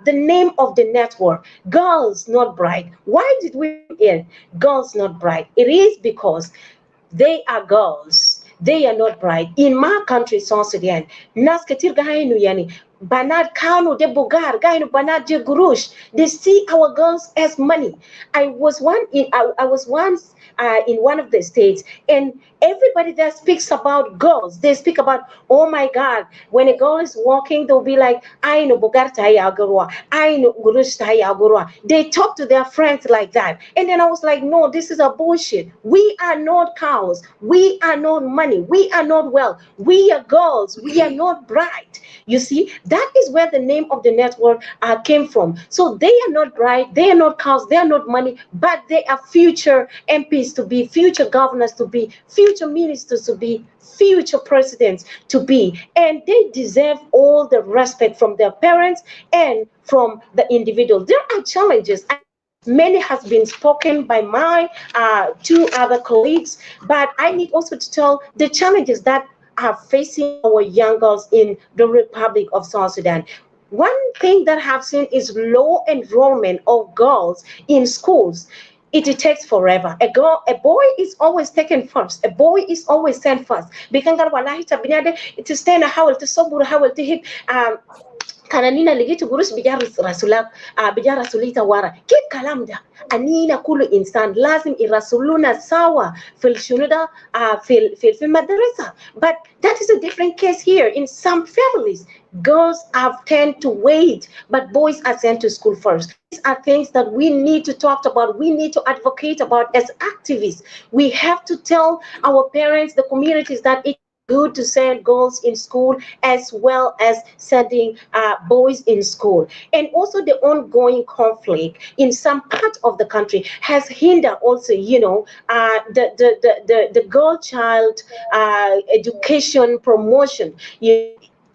the name of the network, Girls Not Bright. Why did we name it Girls Not Bright? It is because they are girls. They are not bright. In my country, South Sudan, nas katir gahainu yani, banat kanu de bugar, gahainu banat je gurush. They see our girls as money. I was once in one of the states, and everybody that speaks about girls, they speak about, oh my God, when a girl is walking, they'll be like, I know bugar tayo agurwa, I know gurush tayo agurwa. They talk to their friends like that. And then I was like, no, this is a bullshit. We are not cows. We are not money. We are not wealth. We are girls. We are not bright. You see, that is where the name of the network came from. So they are not bright. They are not cows. They are not money, but they are future MPs to be, future governors to be, future ministers to be, future presidents to be. And they deserve all the respect from their parents and from the individual. There are challenges. Many has been spoken by my two other colleagues, but I need also to tell the challenges that are facing our young girls in the Republic of South Sudan. One thing that I've seen is low enrollment of girls in schools. It takes forever. A boy is always taken first. A boy is always sent first. Bikangar wallahi tabinade it is stay na hawal to sobur hawal to hit kananina ligitu gurus bijar rasulita wara kif kalam da anina kulu insan lazim irasuluna sawa fil shunuda fil madrasa. But that is a different case here. In some families, girls have tend to wait, but boys are sent to school first. These are things that we need to talk about. We need to advocate about as activists. We have to tell our parents, the communities, that it good to send girls in school as well as sending boys in school. And also the ongoing conflict in some part of the country has hindered also, the girl child education promotion.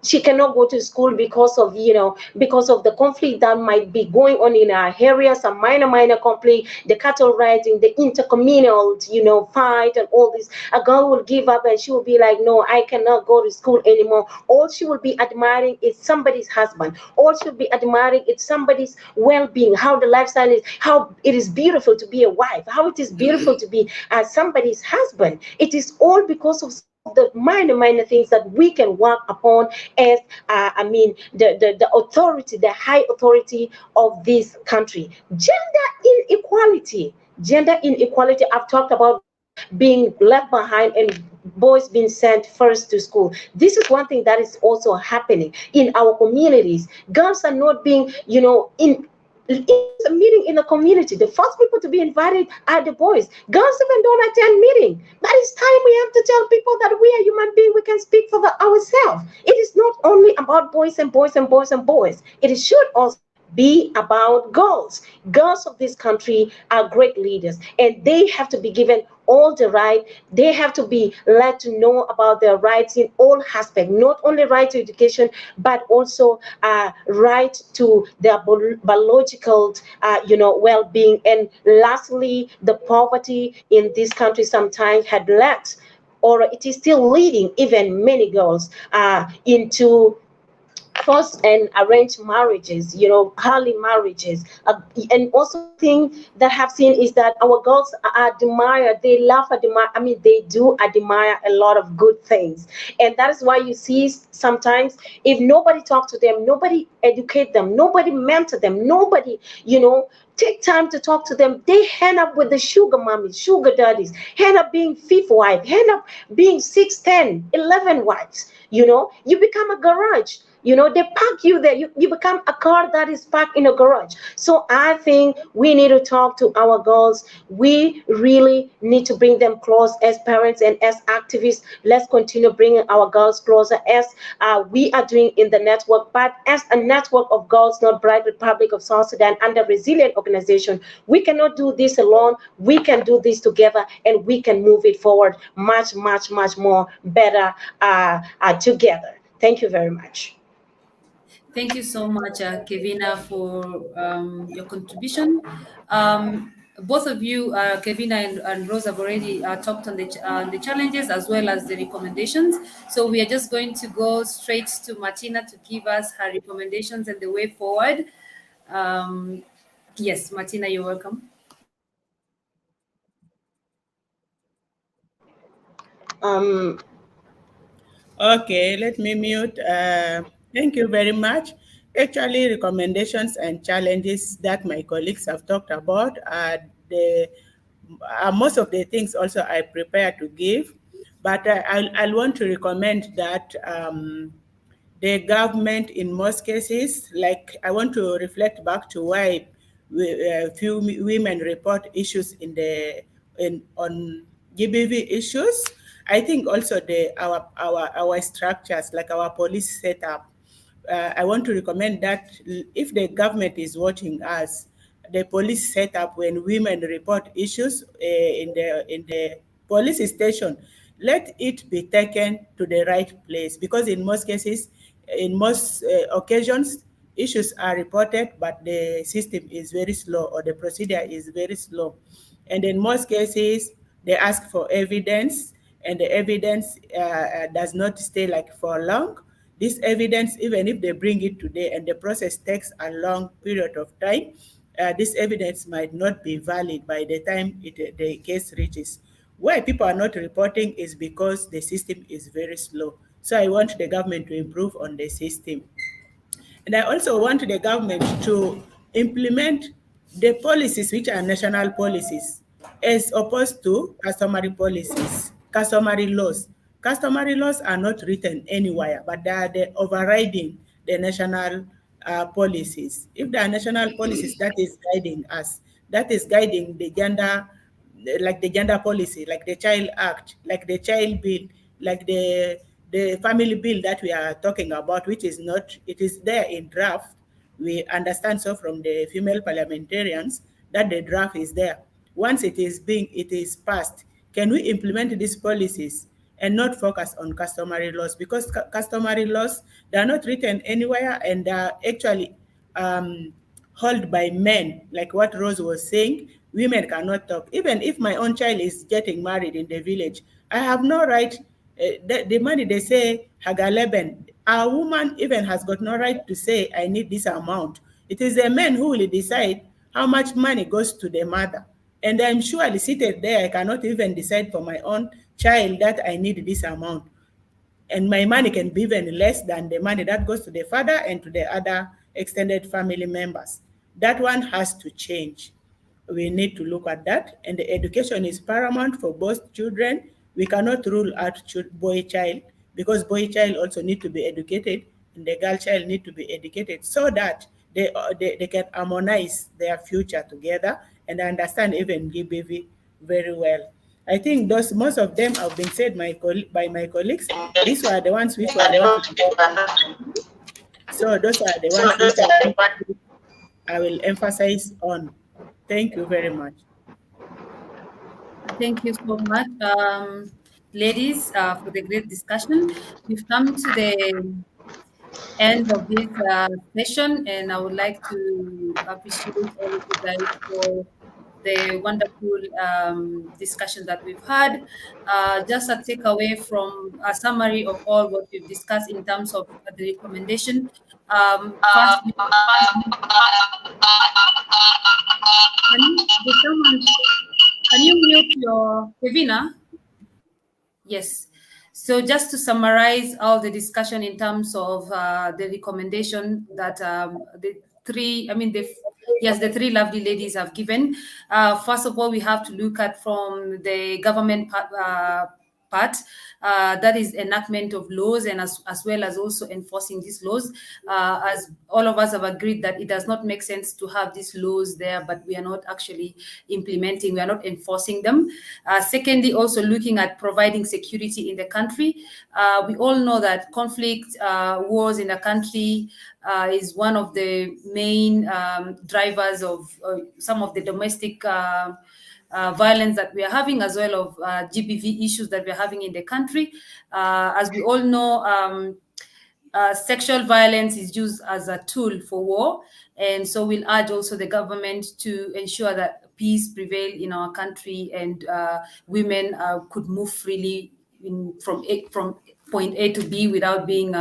She cannot go to school because of the conflict that might be going on in our area, some minor conflict, the cattle rising, the intercommunal fight and all this. A girl will give up and she will be like, no, I cannot go to school anymore. All she will be admiring is somebody's husband. All she'll be admiring is somebody's well-being, how the lifestyle is, how it is beautiful to be a wife, how it is beautiful to be somebody's husband. It is all because of the minor things that we can work upon as the authority, the high authority of this country. Gender inequality, I've talked about being left behind and boys being sent first to school. This is one thing that is also happening in our communities. Girls are not being it's a meeting in the community. The first people to be invited are the boys. Girls even don't attend meeting. But it's time we have to tell people that we are human beings. We can speak for ourselves. It is not only about boys and boys and boys and boys. It should also be about girls. Girls of this country are great leaders, and they have to be given all the right. They have to be let to know about their rights in all aspects, not only right to education, but also right to their biological, well-being. And lastly, the poverty in this country sometimes had led, or it is still leading even many girls into forced and arranged marriages, early marriages. And also one thing that I've seen is that our girls admire, they love admire, I mean, they do admire a lot of good things. And that is why you see sometimes if nobody talk to them, nobody educate them, nobody mentor them, nobody, take time to talk to them, they end up with the sugar mommies, sugar daddies, end up being fifth wife, end up being 6, 10, 11 wives. You become a garage. They park you there. You become a car that is parked in a garage. So I think we need to talk to our girls. We really need to bring them close as parents and as activists. Let's continue bringing our girls closer as we are doing in the network, but as a network of Girls Not Bride Republic of South Sudan under resilient organization. We cannot do this alone. We can do this together, and we can move it forward much, much, much more better together. Thank you very much. Thank you so much, Kevina, for your contribution. Both of you, Kevina and Rose, have already talked on the challenges as well as the recommendations. So we are just going to go straight to Martina to give us her recommendations and the way forward. Yes, Martina, you're welcome. Um, Okay, let me mute. Thank you very much. Actually, recommendations and challenges that my colleagues have talked about are most of the things also I prepare to give, but I'll want to recommend that the government in most cases, like I want to reflect back to why few women report issues on GBV issues. I think also our structures, like our police setup. I want to recommend that if the government is watching us, the police setup when women report issues in the police station, let it be taken to the right place, because in most cases, in most occasions, issues are reported, but the system is very slow or the procedure is very slow. And in most cases, they ask for evidence, and the evidence does not stay like for long. This evidence, even if they bring it today and the process takes a long period of time, this evidence might not be valid by the time the case reaches. Why people are not reporting is because the system is very slow. So I want the government to improve on the system. And I also want the government to implement the policies which are national policies as opposed to customary policies, customary laws. Customary laws are not written anywhere, but they are the overriding the national policies. If there are national policies, that is guiding us, that is guiding the gender, like the gender policy, like the Child Act, like the Child Bill, like the family bill that we are talking about, which is not, it is there in draft. We understand so from the female parliamentarians that the draft is there. Once it is passed, can we implement these policies and not focus on customary laws? Because customary laws, they are not written anywhere, and they are actually held by men, like what Rose was saying. Women cannot talk. Even if my own child is getting married in the village, I have no right. The money they say Hagaleben, a woman even has got no right to say I need this amount. It is the men who will decide how much money goes to the mother. And I'm surely seated there, I cannot even decide for my own child that I need this amount, and my money can be even less than the money that goes to the father and to the other extended family members. That one has to change. We need to look at that, and the education is paramount for both children. We cannot rule out boy child, because boy child also need to be educated and the girl child need to be educated, so that they can harmonize their future together and understand even GBV very well. I think those most of them have been said by my colleagues. These were the ones which were not. So those are the ones which I will emphasize on. Thank you very much. Thank you so much, ladies, for the great discussion. We've come to the end of this session, and I would like to appreciate all of you guys for the wonderful discussion that we've had. Just a takeaway from a summary of all what we've discussed in terms of the recommendation. First, can you mute your Kevina? Yes. So just to summarize all the discussion in terms of the recommendation that the three lovely ladies have given. First of all, we have to look at from the government part, that is enactment of laws, and as well as also enforcing these laws. As all of us have agreed that it does not make sense to have these laws there, but we are not actually implementing, we are not enforcing them. Secondly, also looking at providing security in the country. We all know that conflict, wars in the country is one of the main drivers of some of the domestic violence that we are having, as well of GBV issues that we are having in the country. As we all know, sexual violence is used as a tool for war, and so we'll urge also the government to ensure that peace prevail in our country, and women could move freely from point A to B without being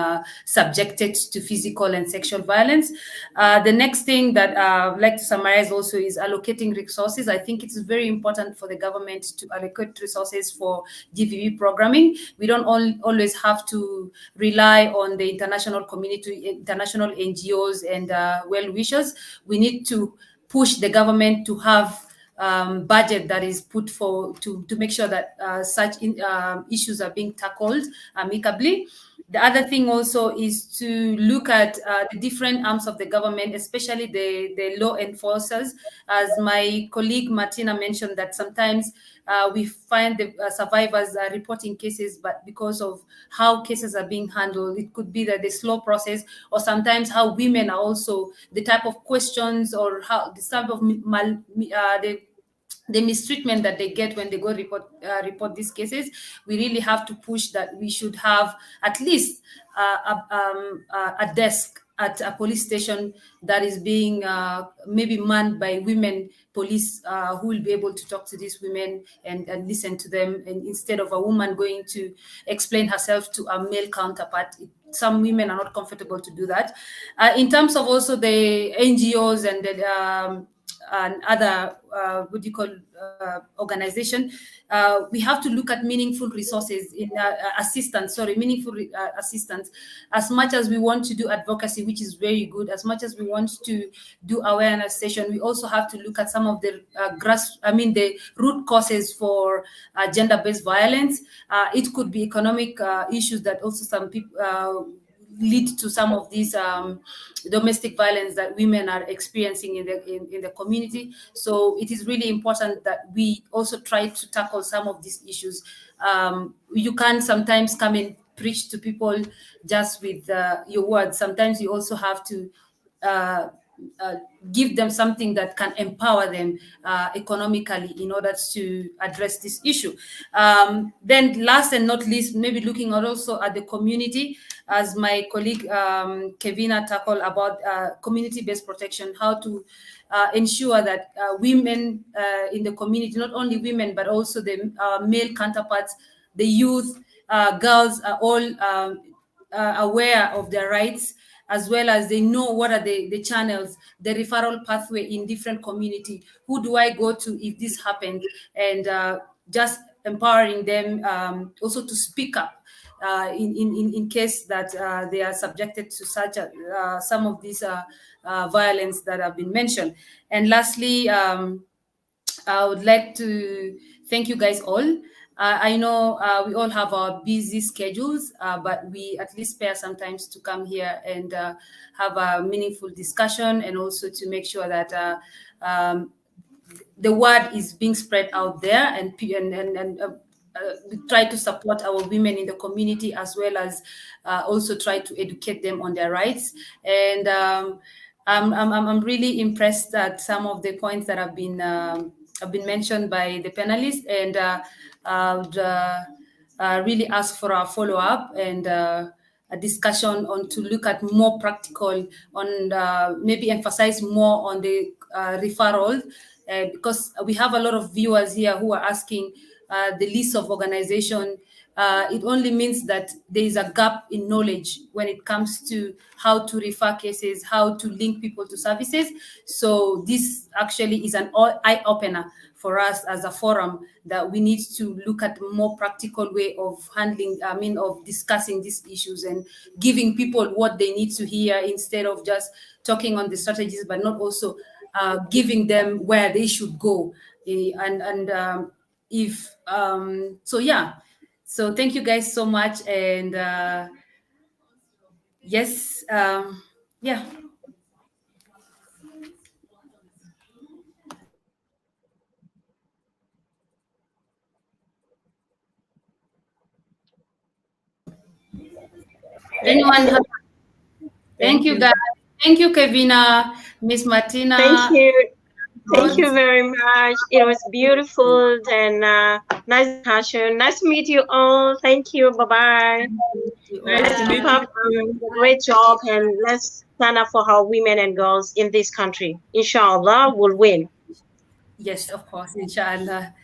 subjected to physical and sexual violence. The next thing that I'd like to summarize also is allocating resources. I think it's very important for the government to allocate resources for GVV programming. We don't always have to rely on the international community, international NGOs and well-wishers. We need to push the government to have budget that is put for to make sure that such issues are being tackled amicably. The other thing also is to look at the different arms of the government, especially the law enforcers. As my colleague Martina mentioned, that sometimes we find the survivors are reporting cases, but because of how cases are being handled, it could be that the slow process, or sometimes how women are also the type of questions, or how the type of the mistreatment that they get when they go report these cases. We really have to push that we should have at least a desk at a police station that is being maybe manned by women police who will be able to talk to these women and listen to them, and instead of a woman going to explain herself to a male counterpart. Some women are not comfortable to do that. In terms of also the NGOs and the and other what do you call organization, we have to look at meaningful resources in meaningful assistance. As much as we want to do advocacy, which is very good, as much as we want to do awareness session, we also have to look at some of the the root causes for gender-based violence. It could be economic issues that also some people lead to some of these domestic violence that women are experiencing in the community. So it is really important that we also try to tackle some of these issues. You can't sometimes come and preach to people just with your words. Sometimes you also have to give them something that can empower them economically in order to address this issue. Then last and not least, maybe looking also at the community, as my colleague Kevina tackled about community-based protection, how to ensure that women in the community, not only women, but also the male counterparts, the youth, girls are all aware of their rights, as well as they know what are the channels, the referral pathway in different community. Who do I go to if this happened? And just empowering them also to speak up in case that they are subjected to such some of these violence that have been mentioned. And lastly, I would like to thank you guys all. I know we all have our busy schedules, but we at least spare sometimes to come here and have a meaningful discussion, and also to make sure that the word is being spread out there, and we try to support our women in the community, as well as also try to educate them on their rights. And I'm really impressed at some of the points that have been mentioned by the panelists, and I would really ask for a follow-up and a discussion on to look at more practical on maybe emphasize more on the referral because we have a lot of viewers here who are asking the list of organization. It only means that there is a gap in knowledge when it comes to how to refer cases, how to link people to services. So this actually is an eye opener for us as a forum, that we need to look at a more practical way of handling, of discussing these issues and giving people what they need to hear, instead of just talking on the strategies, but not also giving them where they should go. So thank you guys so much. And yes, yeah. Thank Anyone you. have, thank Thank you you. guys. Thank you, Kevina, Miss Thank Martina. you. Thank you Rose. very much. It was beautiful and nice discussion. Nice to meet you all. Thank you. Bye bye. You Nice Let's to all. keep meet up you too. the great job and let's stand up for our women and girls in this country. Inshallah, we'll win. Yes, of course, inshallah.